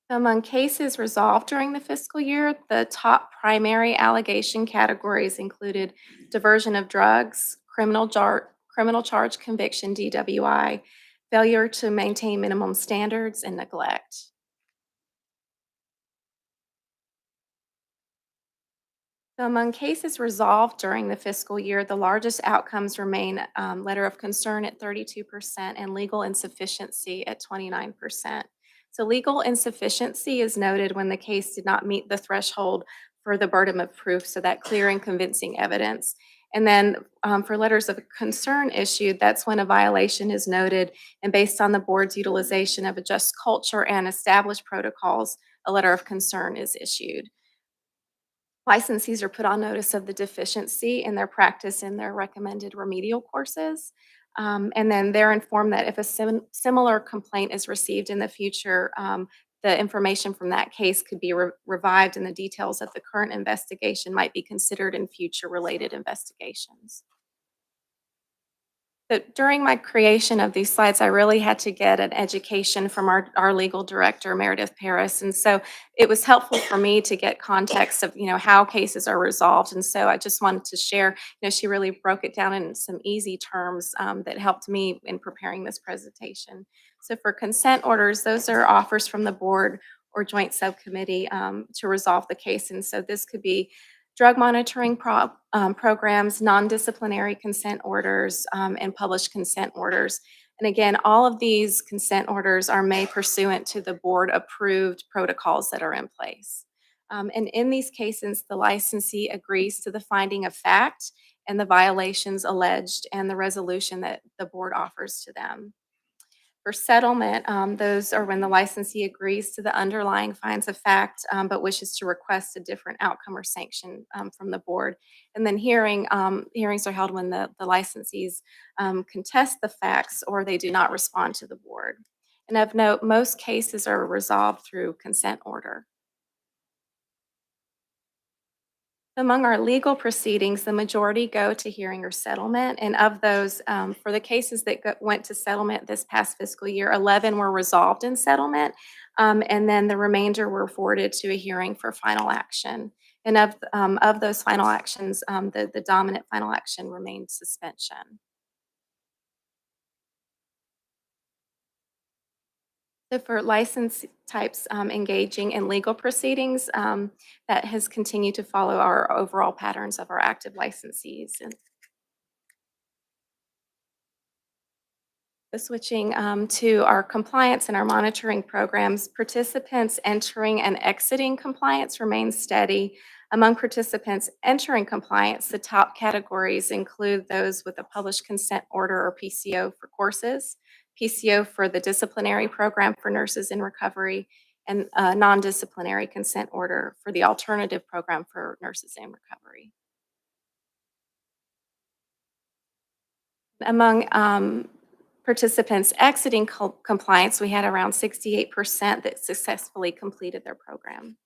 Among cases resolved during the fiscal year, the top primary allegation categories included diversion of drugs, criminal charge conviction, DWI, failure to maintain minimum standards, and neglect. So among cases resolved during the fiscal year, the largest outcomes remain letter of concern at 32% and legal insufficiency at 29%. So legal insufficiency is noted when the case did not meet the threshold for the burden of proof, so that clear and convincing evidence. And then for letters of concern issued, that's when a violation is noted, and based on the board's utilization of a just culture and established protocols, a letter of concern is issued. Licensees are put on notice of the deficiency in their practice and their recommended remedial courses. And then they're informed that if a similar complaint is received in the future, the information from that case could be revived and the details of the current investigation might be considered in future related investigations. So during my creation of these slides, I really had to get an education from our legal director, Meredith Paris. And so it was helpful for me to get context of, how cases are resolved. And so I just wanted to share, she really broke it down in some easy terms that helped me in preparing this presentation. So for consent orders, those are offers from the board or joint subcommittee to resolve the case. And so this could be drug monitoring programs, non-disciplinary consent orders, and published consent orders. And again, all of these consent orders are made pursuant to the board-approved protocols that are in place. And in these cases, the licensee agrees to the finding of fact and the violations alleged and the resolution that the board offers to them. For settlement, those are when the licensee agrees to the underlying findings of fact, but wishes to request a different outcome or sanction from the board. And then hearings are held when the licensees contest the facts or they do not respond to the board. And of note, most cases are resolved through consent order. Among our legal proceedings, the majority go to hearing or settlement. And of those, for the cases that went to settlement this past fiscal year, 11 were resolved in settlement. And then the remainder were forwarded to a hearing for final action. And of those final actions, the dominant final action remained suspension. So for license types engaging in legal proceedings, that has continued to follow our overall patterns of our active licensees. And switching to our compliance and our monitoring programs, participants entering and exiting compliance remains steady. Among participants entering compliance, the top categories include those with a published consent order or PCO for courses, PCO for the disciplinary program for nurses in recovery, and a non-disciplinary consent order for the alternative program for nurses in recovery. Among participants exiting compliance, we had around 68% that successfully completed their program.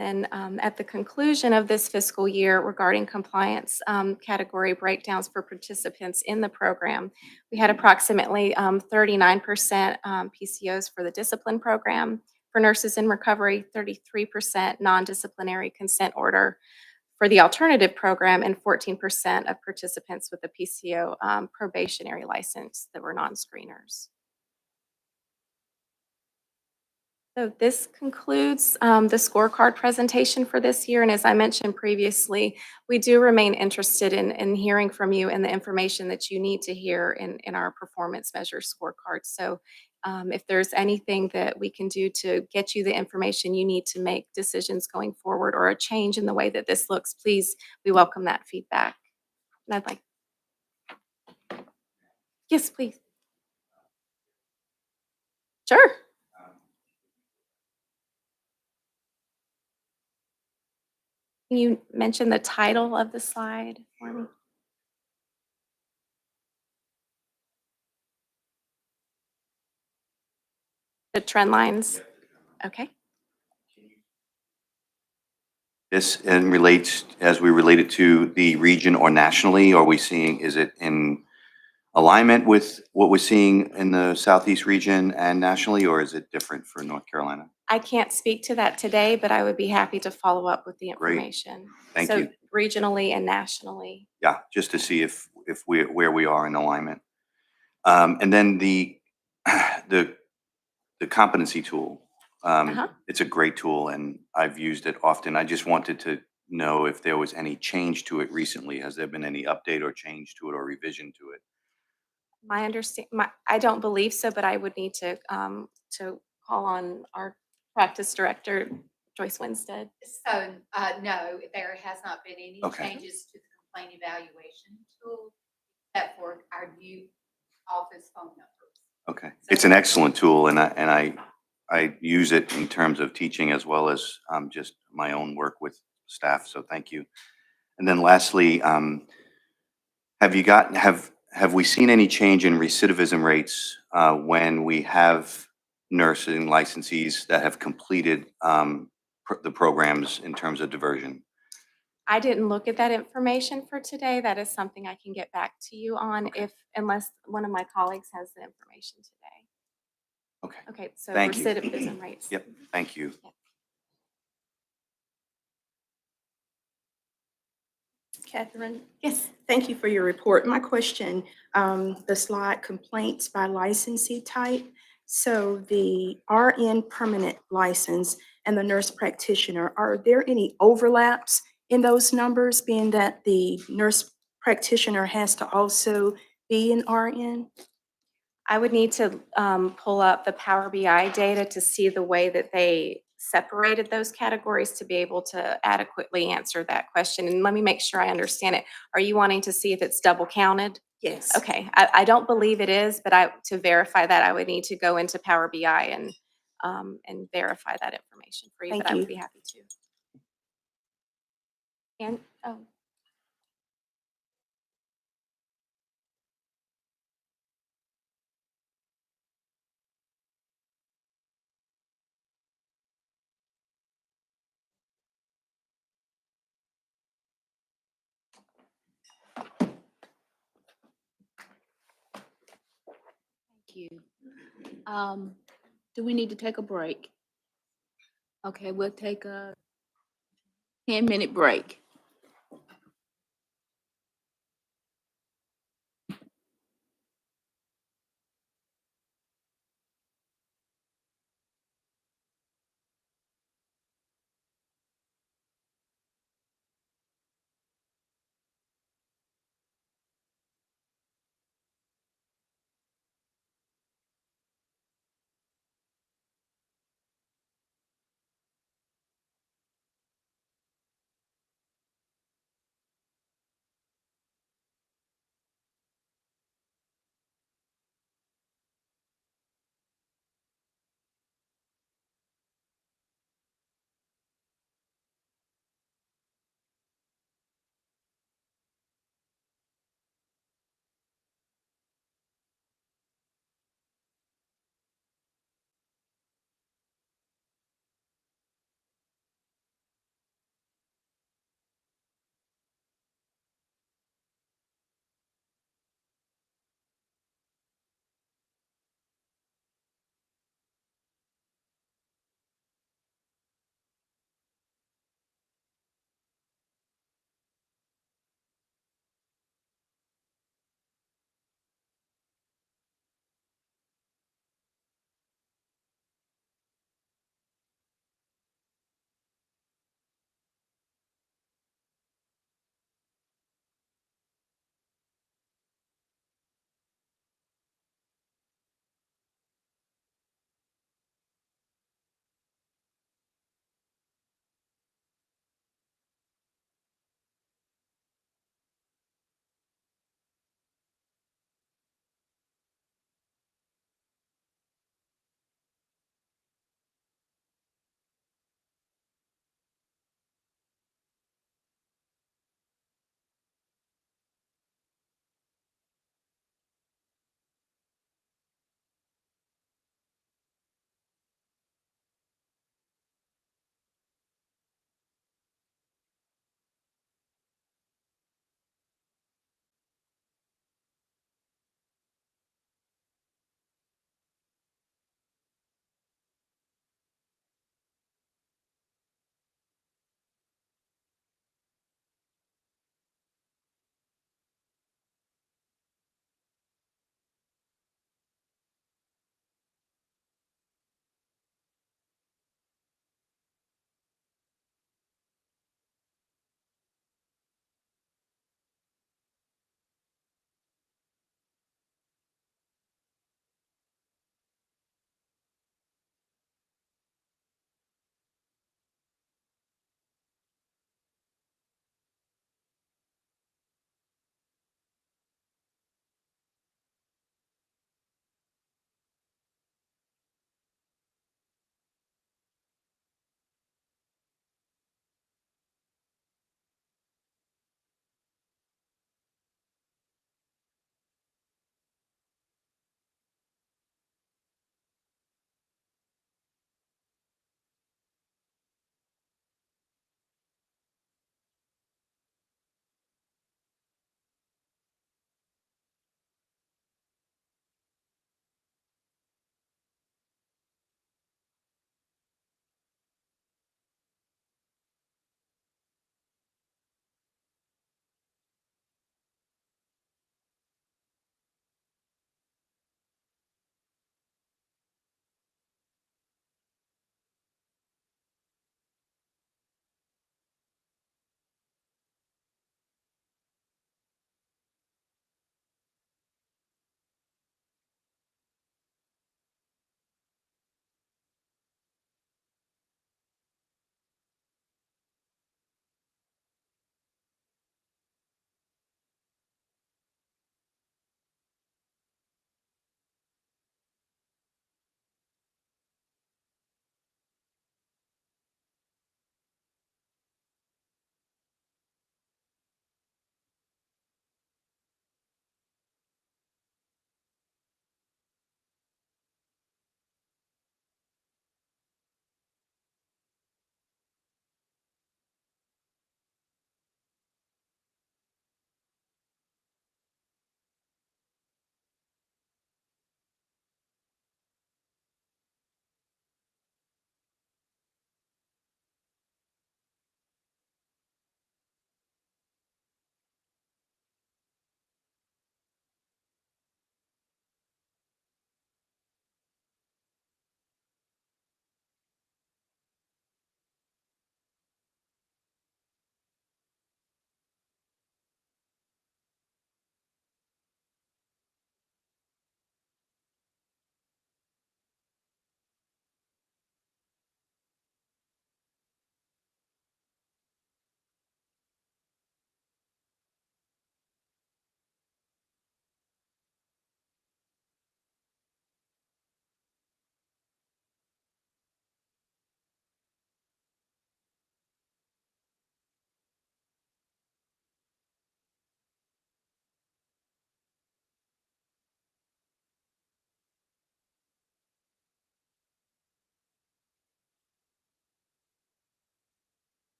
And at the conclusion of this fiscal year regarding compliance category breakdowns for participants in the program, we had approximately 39% PCOs for the discipline program. For nurses in recovery, 33% non-disciplinary consent order for the alternative program, and 14% of participants with a PCO probationary license that were non-screeners. So this concludes the scorecard presentation for this year. And as I mentioned previously, we do remain interested in hearing from you and the information that you need to hear in our performance measure scorecard. So if there's anything that we can do to get you the information you need to make decisions going forward or a change in the way that this looks, please, we welcome that feedback. And I'd like, yes, please. Sure. Can you mention the title of the slide for me? The trend lines? Okay. This and relates, as we relate it to the region or nationally, are we seeing, is it in alignment with what we're seeing in the Southeast region and nationally, or is it different for North Carolina? I can't speak to that today, but I would be happy to follow up with the Great. information. Thank So you. regionally and nationally. Yeah, just to see if where we are in alignment. And then the competency tool. It's a great tool and I've used it often. I just wanted to know if there was any change to it recently. Has there been any update or change to it or revision to it? I don't believe so, but I would need to call on our practice director, Joyce Winstead. So, no, there has not been any Okay. changes to the complaint evaluation tool, except for our new office phone numbers. Okay. It's an excellent tool and I use it in terms of teaching as well as just my own work with staff. So thank you. And then lastly, have we seen any change in recidivism rates when we have nursing licensees that have completed the programs in terms of diversion? I didn't look at that information for today. That is something I can get back to you on unless one of my colleagues has the information today. Okay. Okay, so Thank you. recidivism rates. Yep. Thank you. Catherine? Yes. Thank you for your report. My question, the slide complaints by licensee type. So the RN permanent license and the nurse practitioner, are there any overlaps in those numbers, being that the nurse practitioner has to also be an RN? I would need to pull up the Power BI data to see the way that they separated those categories to be able to adequately answer that question. And let me make sure I understand it. Are you wanting to see if it's double counted? Yes. Okay, I don't believe it is, but to verify that, I would need to go into Power BI and verify that information for you, Thank but I you. would be happy to. And, oh, Thank you. Do we need to take a break? Okay, we'll take a 10-minute break.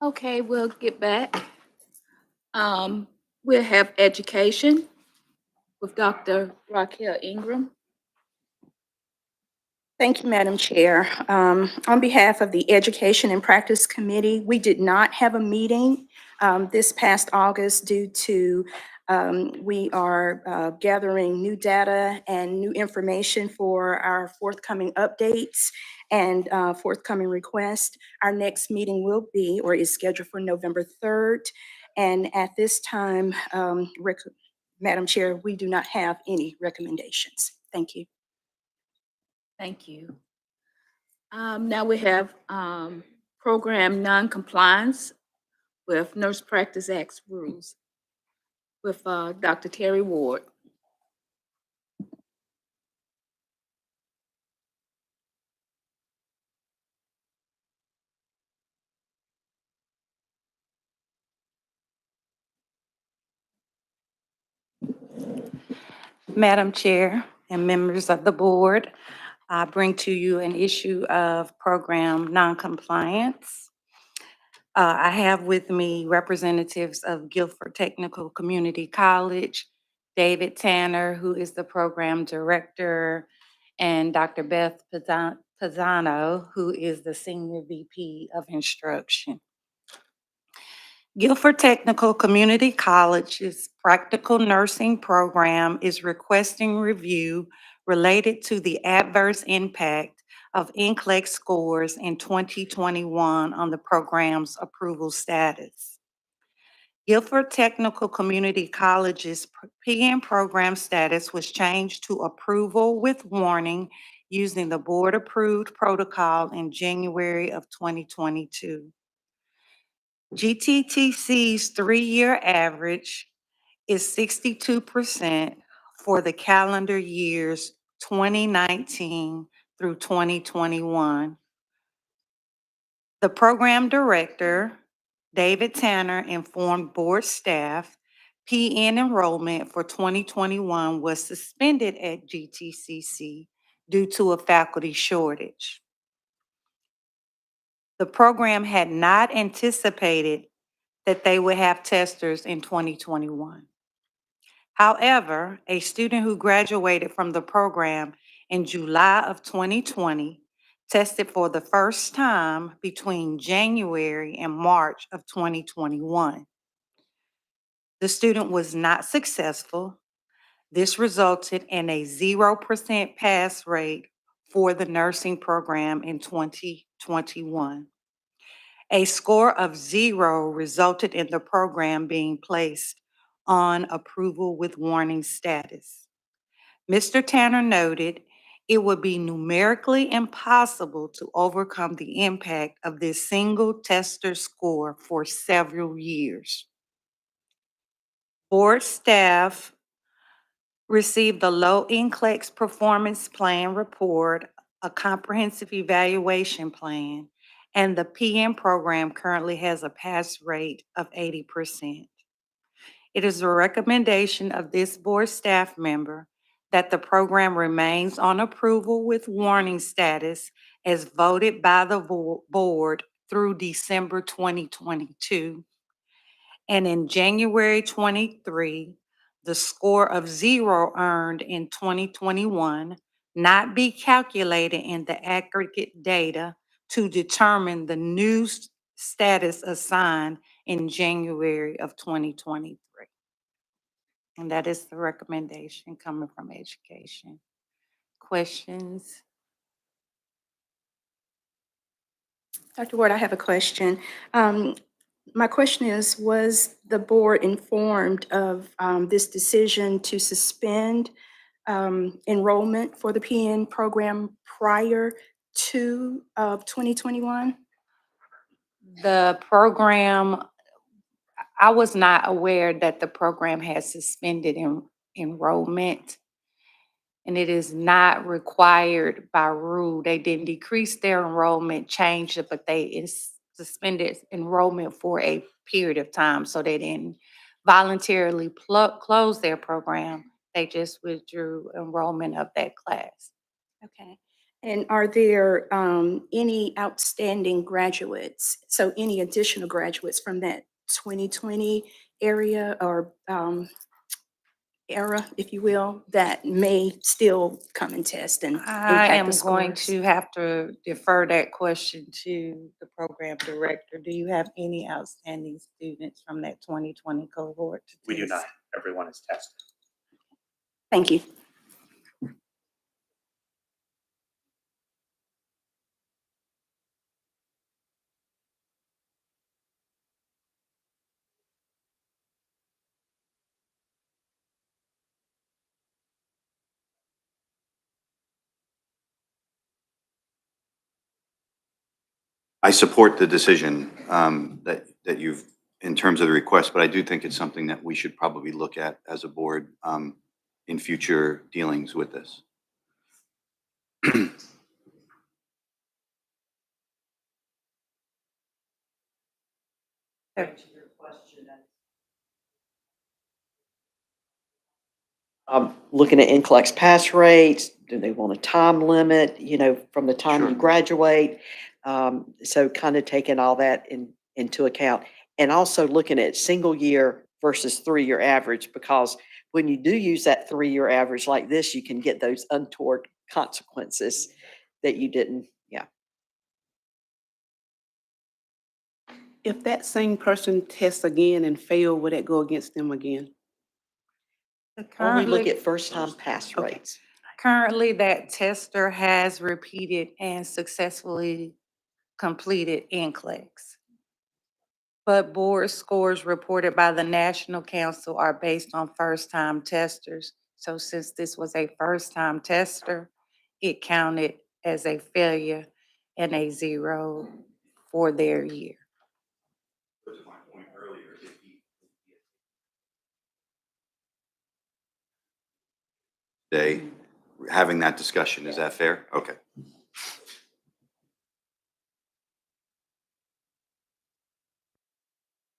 Okay, we'll get back. We'll have education with Dr. Raquel Ingram. Thank you, Madam Chair. On behalf of the Education and Practice Committee, we did not have a meeting this past August due to we are gathering new data and new information for our forthcoming updates and forthcoming requests. Our next meeting will be, or is scheduled for November 3rd. And at this time, Madam Chair, we do not have any recommendations. Thank you. Thank you. Now we have program non-compliance with Nurse Practice Act rules with Dr. Terry Ward. Madam Chair and members of the board, I bring to you an issue of program noncompliance. I have with me representatives of Guilford Technical Community College, David Tanner, who is the program director, and Dr. Beth Pizzano, who is the senior VP of instruction. Guilford Technical Community College's practical nursing program is requesting review related to the adverse impact of NCLEX scores in 2021 on the program's approval status. Guilford Technical Community College's PN program status was changed to approval with warning using the board-approved protocol in January of 2022. GTTC's 3-year average is 62% for the calendar years 2019 through 2021. The program director, David Tanner, informed board staff PN enrollment for 2021 was suspended at GTCC due to a faculty shortage. The program had not anticipated that they would have testers in 2021. However, a student who graduated from the program in July of 2020 tested for the first time between January and March of 2021. The student was not successful. This resulted in a 0% pass rate for the nursing program in 2021. A score of 0 resulted in the program being placed on approval with warning status. Mr. Tanner noted it would be numerically impossible to overcome the impact of this single tester score for several years. Board staff received the low NCLEX performance plan report, a comprehensive evaluation plan, and the PN program currently has a pass rate of 80%. It is a recommendation of this board staff member that the program remains on approval with warning status as voted by the board through December 2022. And in January 23, the score of 0 earned in 2021 not be calculated in the aggregate data to determine the new status assigned in January of 2023. And that is the recommendation coming from education. Questions? Dr. Ward, I have a question. My question is, was the board informed of this decision to suspend enrollment for the PN program prior to 2021? The program, I was not aware that the program had suspended enrollment. And it is not required by rule. They didn't decrease their enrollment, change it, but they suspended enrollment for a period of time. So they didn't voluntarily close their program. They just withdrew enrollment of that class. Okay. And are there any outstanding graduates? So any additional graduates from that 2020 area or era, if you will, that may still come and test and I impact am the going scores? to have to defer that question to the program director. Do you have any outstanding students from that 2020 cohort to We do not. test? Everyone is tested. Thank you. I support the decision that you've, in terms of the request, but I do think it's something that we should probably look at as a board in future dealings with this. Looking at NCLEX pass rates, do they want a time limit, from the time you Sure. graduate? So kind of taking all that into account. And also looking at single year versus 3-year average, because when you do use that 3-year average like this, you can get those untoward consequences that you didn't, yeah. If that same person tests again and fail, would that go against them again? Or we look Currently, at first-time pass Okay. rates. currently that tester has repeated and successfully completed NCLEX. But board scores reported by the National Council are based on first-time testers. So since this was a first-time tester, it counted as a failure and a 0 for their year. Today, having that discussion, is that fair? Okay.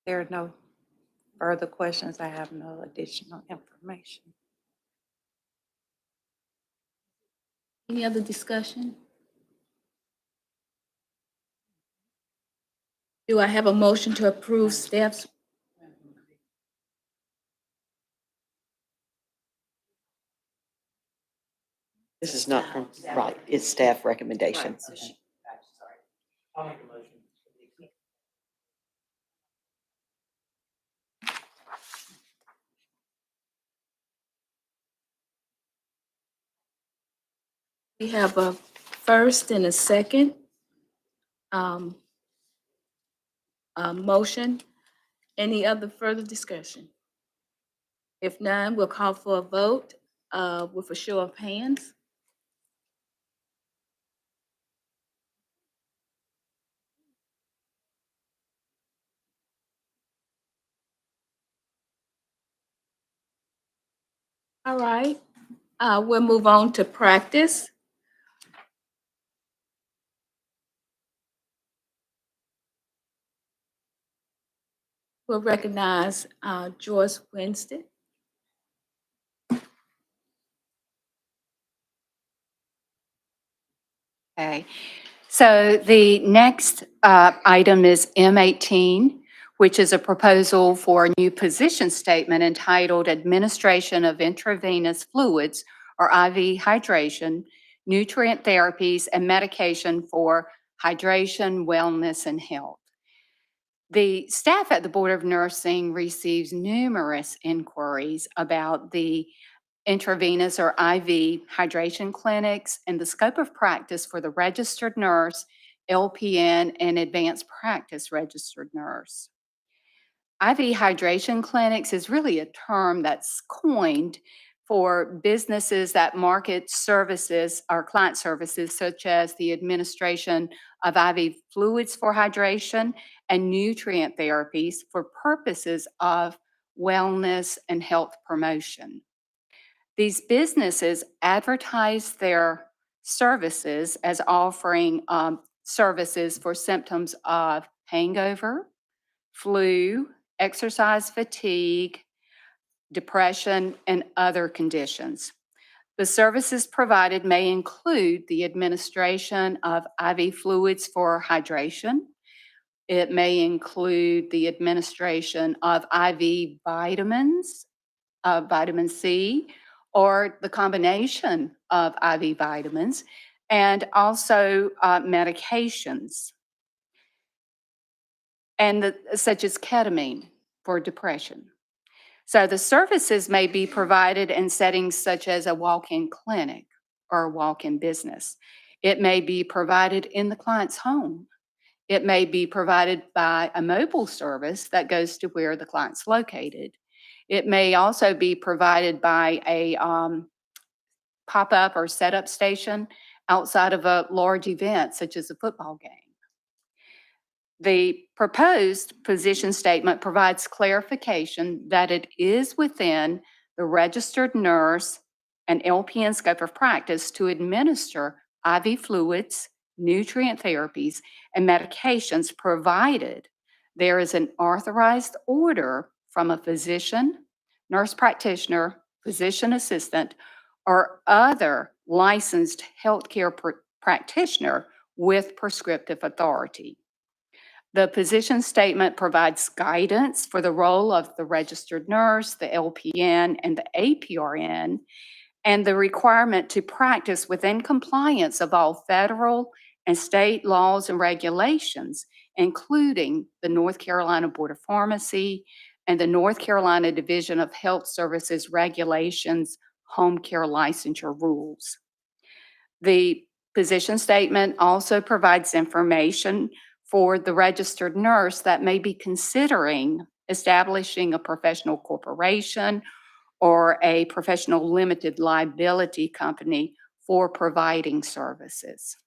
There are no further questions. I have no additional information. Any other discussion? Do I have a motion to approve staff's? This is not from, right, it's staff recommendation. I'll make a motion. We have a first and a second motion. Any other further discussion? If none, we'll call for a vote with a show of hands. All right, we'll move on to practice. We'll recognize Joyce Winston. Okay, so the next item is M18, which is a proposal for a new position statement entitled Administration of Intravenous Fluids, or IV hydration, nutrient therapies, and medication for hydration, wellness, and health. The staff at the Board of Nursing receives numerous inquiries about the intravenous or IV hydration clinics and the scope of practice for the registered nurse, LPN, and advanced practice registered nurse. IV hydration clinics is really a term that's coined for businesses that market services or client services such as the administration of IV fluids for hydration and nutrient therapies for purposes of wellness and health promotion. These businesses advertise their services as offering services for symptoms of hangover, flu, exercise fatigue, depression, and other conditions. The services provided may include the administration of IV fluids for hydration. It may include the administration of IV vitamins, vitamin C, or the combination of IV vitamins, and also medications, and such as ketamine for depression. So the services may be provided in settings such as a walk-in clinic or a walk-in business. It may be provided in the client's home. It may be provided by a mobile service that goes to where the client's located. It may also be provided by a pop-up or setup station outside of a large event such as a football game. The proposed position statement provides clarification that it is within the registered nurse and LPN scope of practice to administer IV fluids, nutrient therapies, and medications provided there is an authorized order from a physician, nurse practitioner, physician assistant, or other licensed healthcare practitioner with prescriptive authority. The position statement provides guidance for the role of the registered nurse, the LPN, and the APRN, and the requirement to practice within compliance of all federal and state laws and regulations, including the North Carolina Board of Pharmacy and the North Carolina Division of Health Services Regulations home care licensure rules. The position statement also provides information for the registered nurse that may be considering establishing a professional corporation or a professional limited liability company for providing services.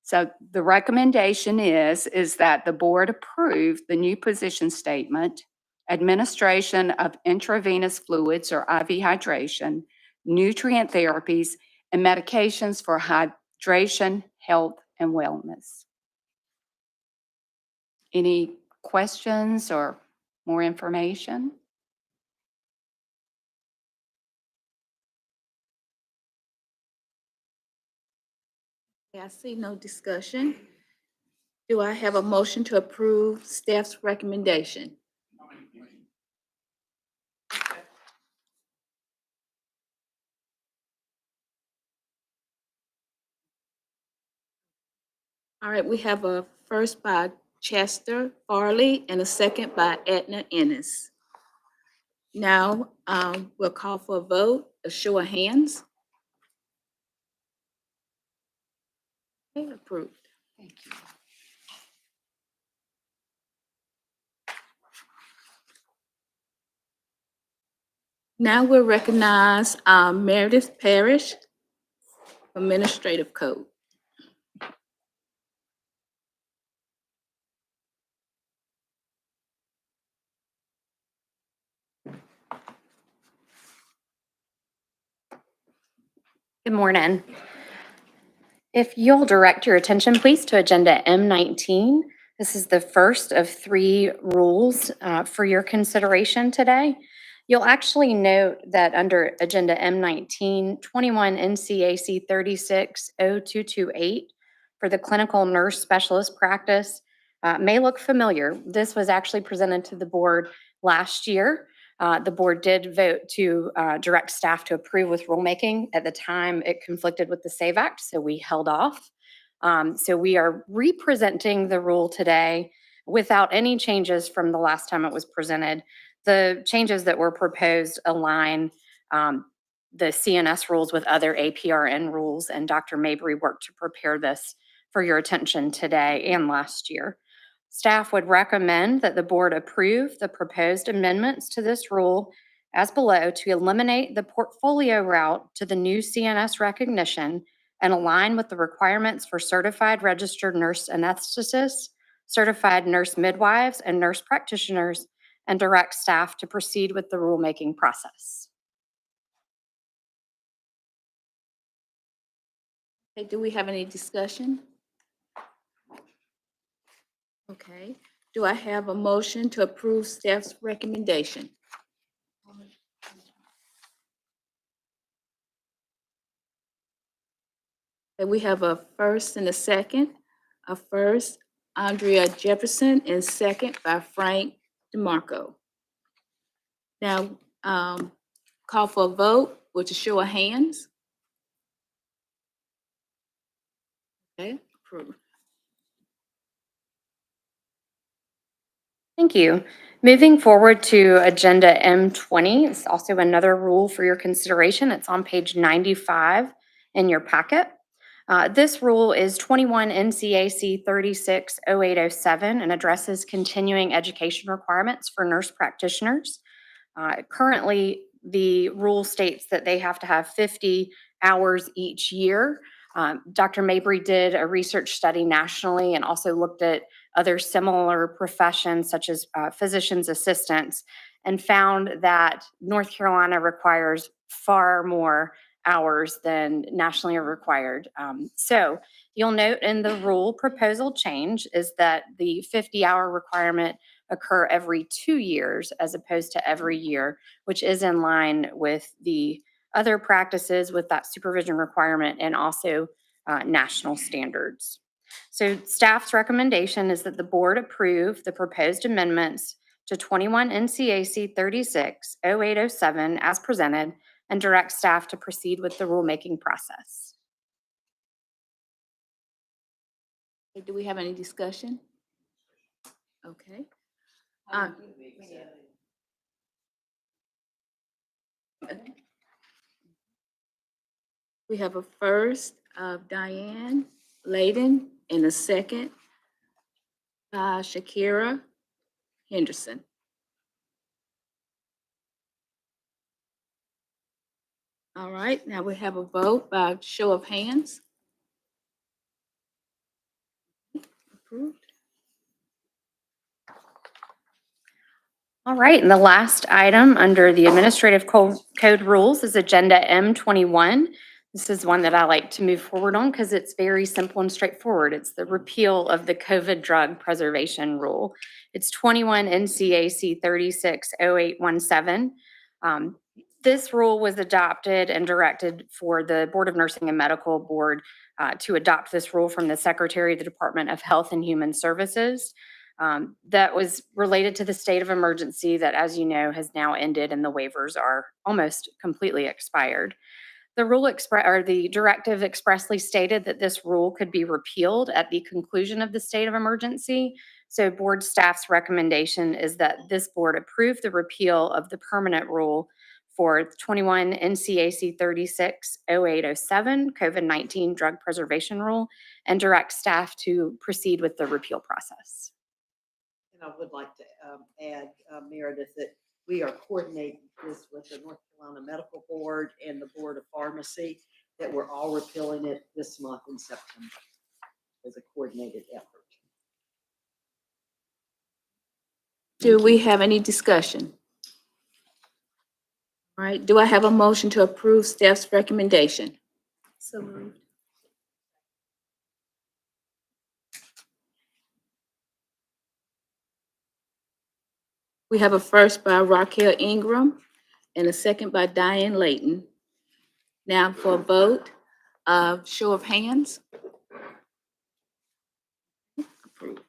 So the recommendation is that the board approve the new position statement, administration of intravenous fluids or IV hydration, nutrient therapies, and medications for hydration, health, and wellness. Any questions or more information? I see no discussion. Do I have a motion to approve staff's recommendation? All right, we have a first by Chester Farley and a second by Edna Ennis. Now, we'll call for a vote, a show of hands. Okay, approved. Thank you. Now we'll recognize Meredith Parrish, Administrative Code. Good morning. If you'll direct your attention, please, to Agenda M19. This is the first of 3 rules for your consideration today. You'll actually note that under Agenda M19, 21 NCAC 360228 for the clinical nurse specialist practice may look familiar. This was actually presented to the board last year. The board did vote to direct staff to approve with rulemaking. At the time, it conflicted with the SAVE Act, so we held off. So we are representing the rule today without any changes from the last time it was presented. The changes that were proposed align the CNS rules with other APRN rules, and Dr. Mabry worked to prepare this for your attention today and last year. Staff would recommend that the board approve the proposed amendments to this rule as below to eliminate the portfolio route to the new CNS recognition and align with the requirements for certified registered nurse anesthetists, certified nurse midwives, and nurse practitioners, and direct staff to proceed with the rulemaking process. Okay, do we have any discussion? Okay, do I have a motion to approve staff's recommendation? Okay, we have a first and a second. A first, Andrea Jefferson, and second by Frank DeMarco. Now, call for a vote with a show of hands. Okay, approved. Thank you. Moving forward to Agenda M20, it's also another rule for your consideration. It's on page 95 in your packet. This rule is 21 NCAC 360807 and addresses continuing education requirements for nurse practitioners. Currently, the rule states that they have to have 50 hours each year. Dr. Mabry did a research study nationally and also looked at other similar professions such as physician's assistants and found that North Carolina requires far more hours than nationally required. So you'll note in the rule proposal change is that the 50-hour requirement occur every 2 years as opposed to every year, which is in line with the other practices with that supervision requirement and also national standards. So staff's recommendation is that the board approve the proposed amendments to 21 NCAC 360807 as presented and direct staff to proceed with the rulemaking process. Do we have any discussion? Okay. We have a first of Diane Layden and a second by Shakira Henderson. All right, now we have a vote by show of hands. Approved. All right, and the last item under the Administrative Code rules is Agenda M21. This is one that I like to move forward on because it's very simple and straightforward. It's the repeal of the COVID drug preservation rule. It's 21 NCAC 360817. This rule was adopted and directed for the Board of Nursing and Medical Board to adopt this rule from the Secretary of the Department of Health and Human Services. That was related to the state of emergency that, as you know, has now ended and the waivers are almost completely expired. The rule the directive expressly stated that this rule could be repealed at the conclusion of the state of emergency. So board staff's recommendation is that this board approve the repeal of the permanent rule for 21 NCAC 360807 COVID-19 drug preservation rule and direct staff to proceed with the repeal process. And I would like to add, Meredith, that we are coordinating this with the North Carolina Medical Board and the Board of Pharmacy, that we're all repealing it this month in September as a coordinated effort. Do we have any discussion? All right, do I have a motion to approve staff's recommendation? So moved. We have a first by Raquel Ingram and a second by Diane Layton. Now for a vote, show of hands. Approved.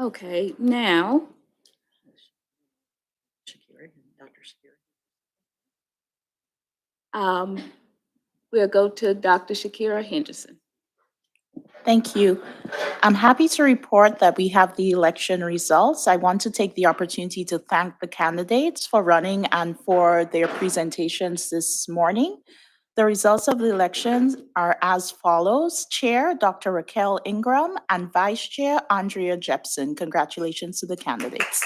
Okay, now. We'll go to Dr. Shakira Henderson. Thank you. I'm happy to report that we have the election results. I want to take the opportunity to thank the candidates for running and for their presentations this morning. The results of the elections are as follows. Chair, Dr. Raquel Ingram, and Vice Chair, Andrea Jepson. Congratulations to the candidates.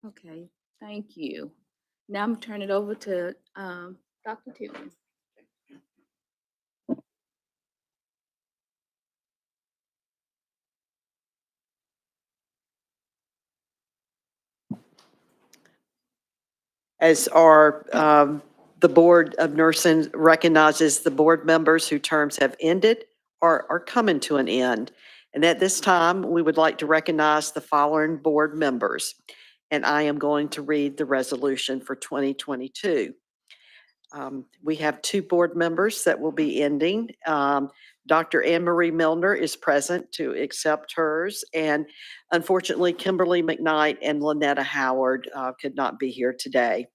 Okay, thank you. Now I'm gonna turn it over to Dr. Tillman. As our the Board of Nursing recognizes the board members whose terms have ended or are coming to an end. And at this time, we would like to recognize the following board members. And I am going to read the resolution for 2022. We have 2 board members that will be ending. Dr. Anne Marie Milner is present to accept hers, and unfortunately, Kimberly McKnight and Lynetta Howard could not be here today.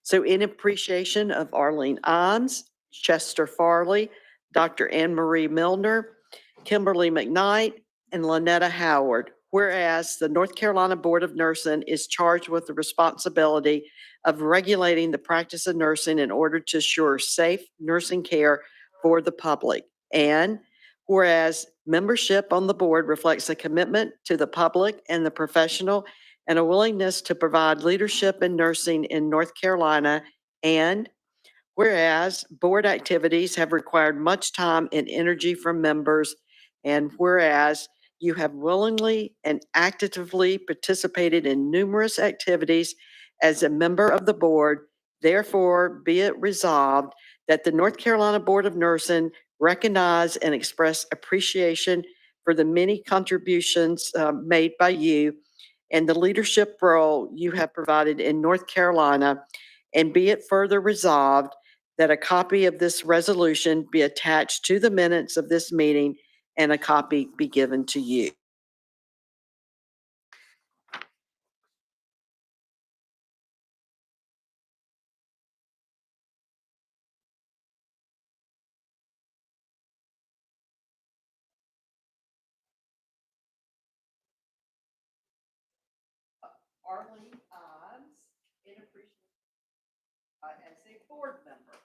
So in appreciation of Arlene Imes, Chester Farley, Dr. Anne Marie Milner, Kimberly McKnight, and Lynetta Howard, whereas the North Carolina Board of Nursing is charged with the responsibility of regulating the practice of nursing in order to assure safe nursing care for the public. And whereas membership on the board reflects a commitment to the public and the professional and a willingness to provide leadership in nursing in North Carolina. And whereas board activities have required much time and energy from members, and whereas you have willingly and actively participated in numerous activities as a member of the board, therefore be it resolved that the North Carolina Board of Nursing recognize and express appreciation for the many contributions made by you and the leadership role you have provided in North Carolina, and be it further resolved that a copy of this resolution be attached to the minutes of this meeting and a copy be given to you. Arlene Imes, in appreciation as a board member.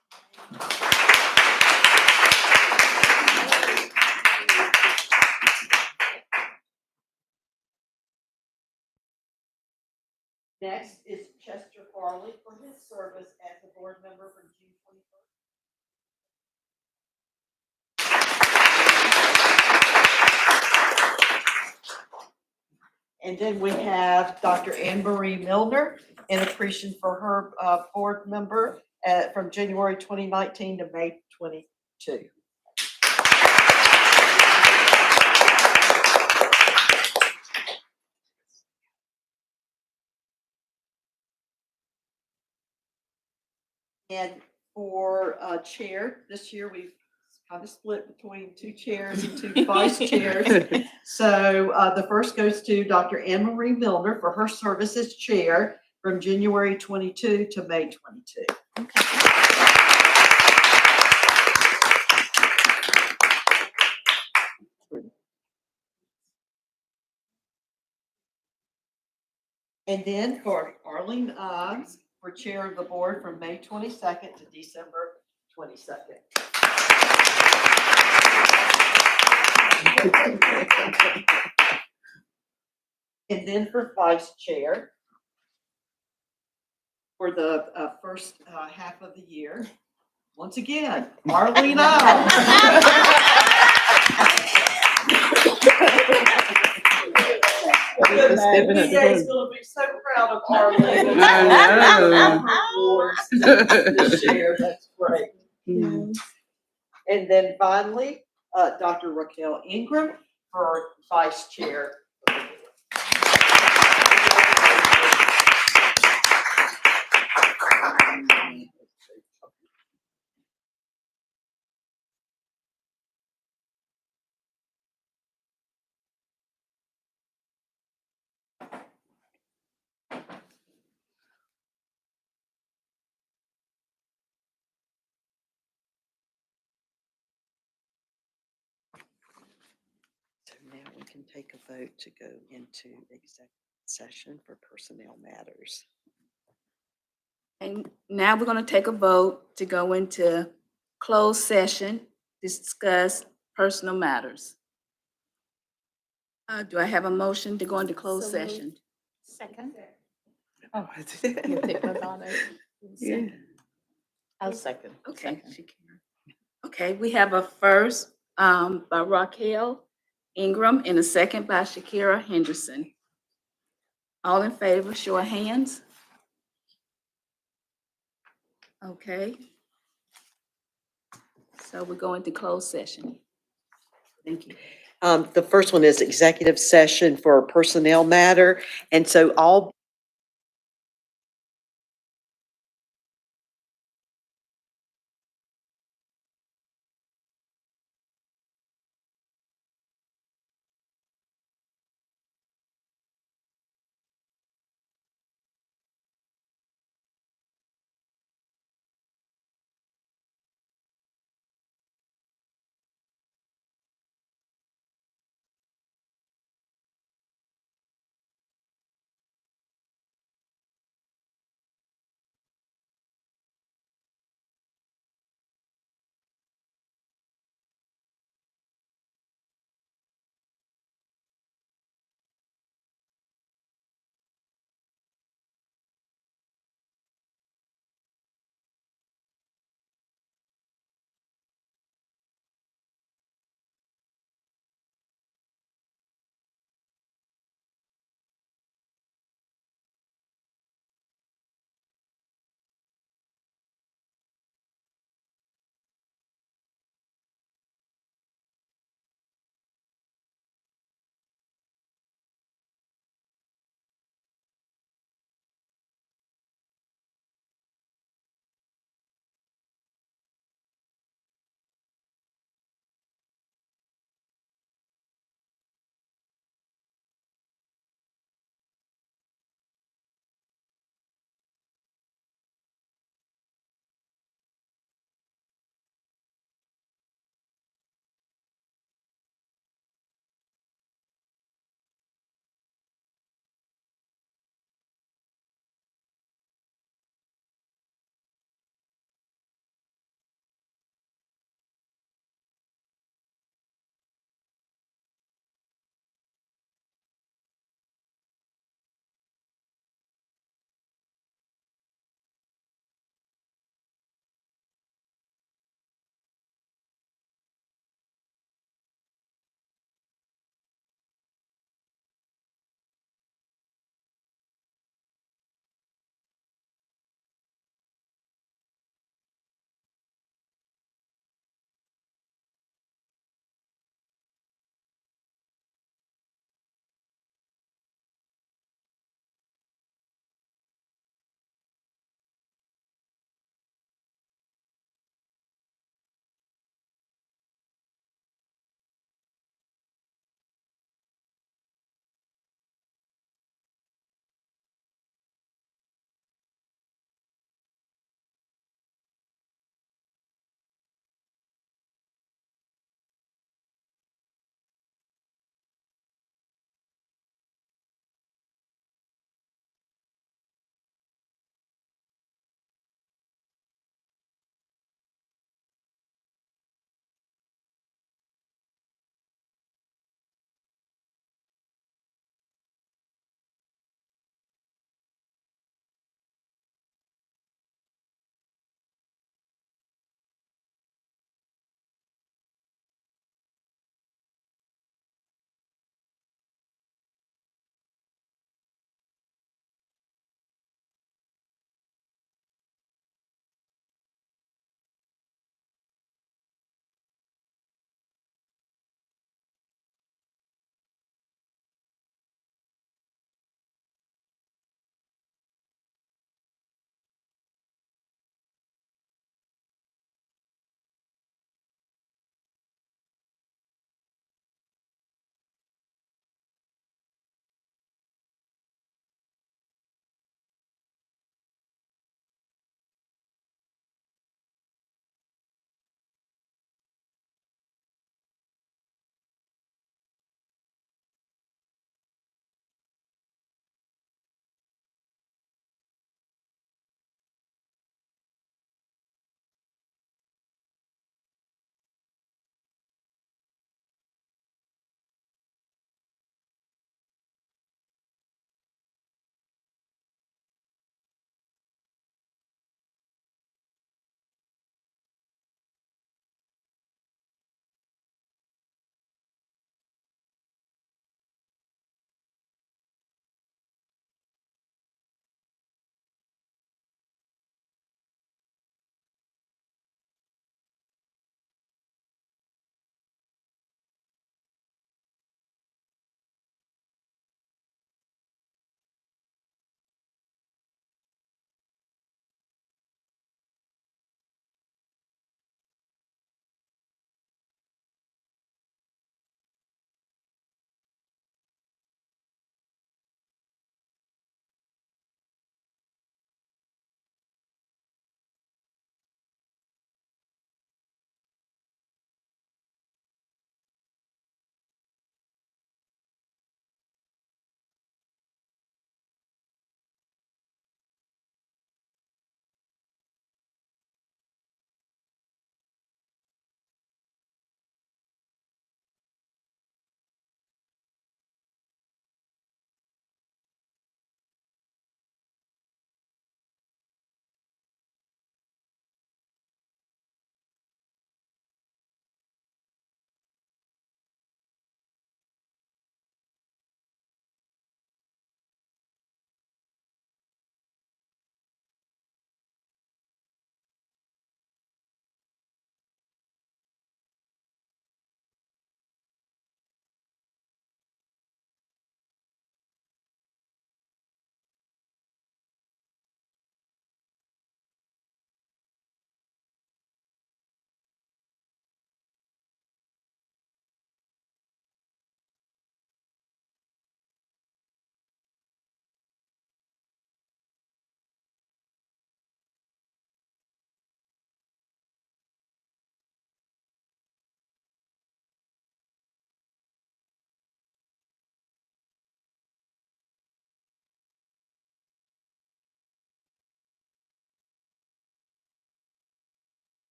Next is Chester Farley for his service as a board member from June 21st. And then we have Dr. Anne Marie Milner in appreciation for her board member from January 2019 to May 22. And for chair, this year we've kind of split between 2 chairs and 2 vice chairs. So the first goes to Dr. Anne Marie Milner for her service as chair from January 22 to May 22. Okay. And then for Arlene Imes for chair of the board from May 22nd to December 22nd. And then for vice chair for the first half of the year, once again, Arlene Imes. PA is going to be so proud of Arlene. This year, that's great. And then finally, Dr. Raquel Ingram for vice chair. So now we can take a vote to go into executive session for personnel matters. And now we're going to take a vote to go into closed session, discuss personal matters. Do I have a motion to go into closed session? Second. Oh, Yeah. I'll second. Okay. Okay, we have a first by Raquel Ingram and a second by Shakira Henderson. All in favor, show of hands. Okay. So we're going to closed session. Thank you. The first one is executive session for a personnel matter. And so all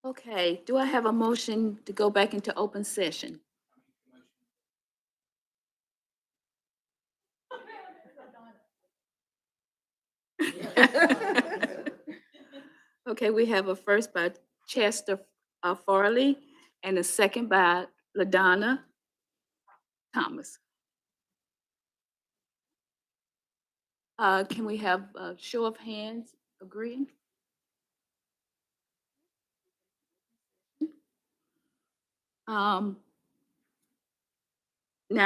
Okay, do I have a motion to go back into open session? Okay, we have a first by Chester Farley and a second by LaDonna Thomas. Can we have a show of hands agreeing? Now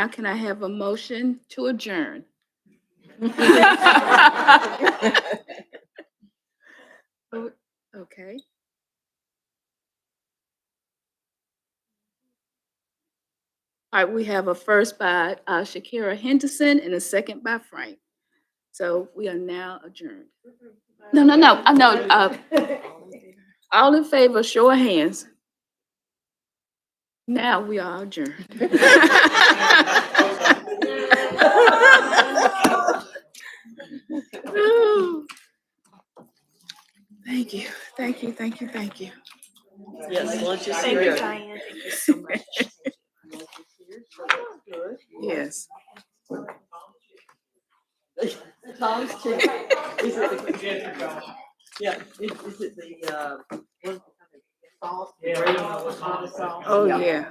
can I have a motion to adjourn? Okay. All right, we have a first by Shakira Henderson and a second by Frank. So we are now adjourned. No. All in favor, show of hands. Now we are adjourned. Thank you. Yes, lunch is Thank you, here. Diane. Thank you so much. Yes. Tom's chicken. Is it the? Yeah, is it the, what? Sauce? Oh, yeah.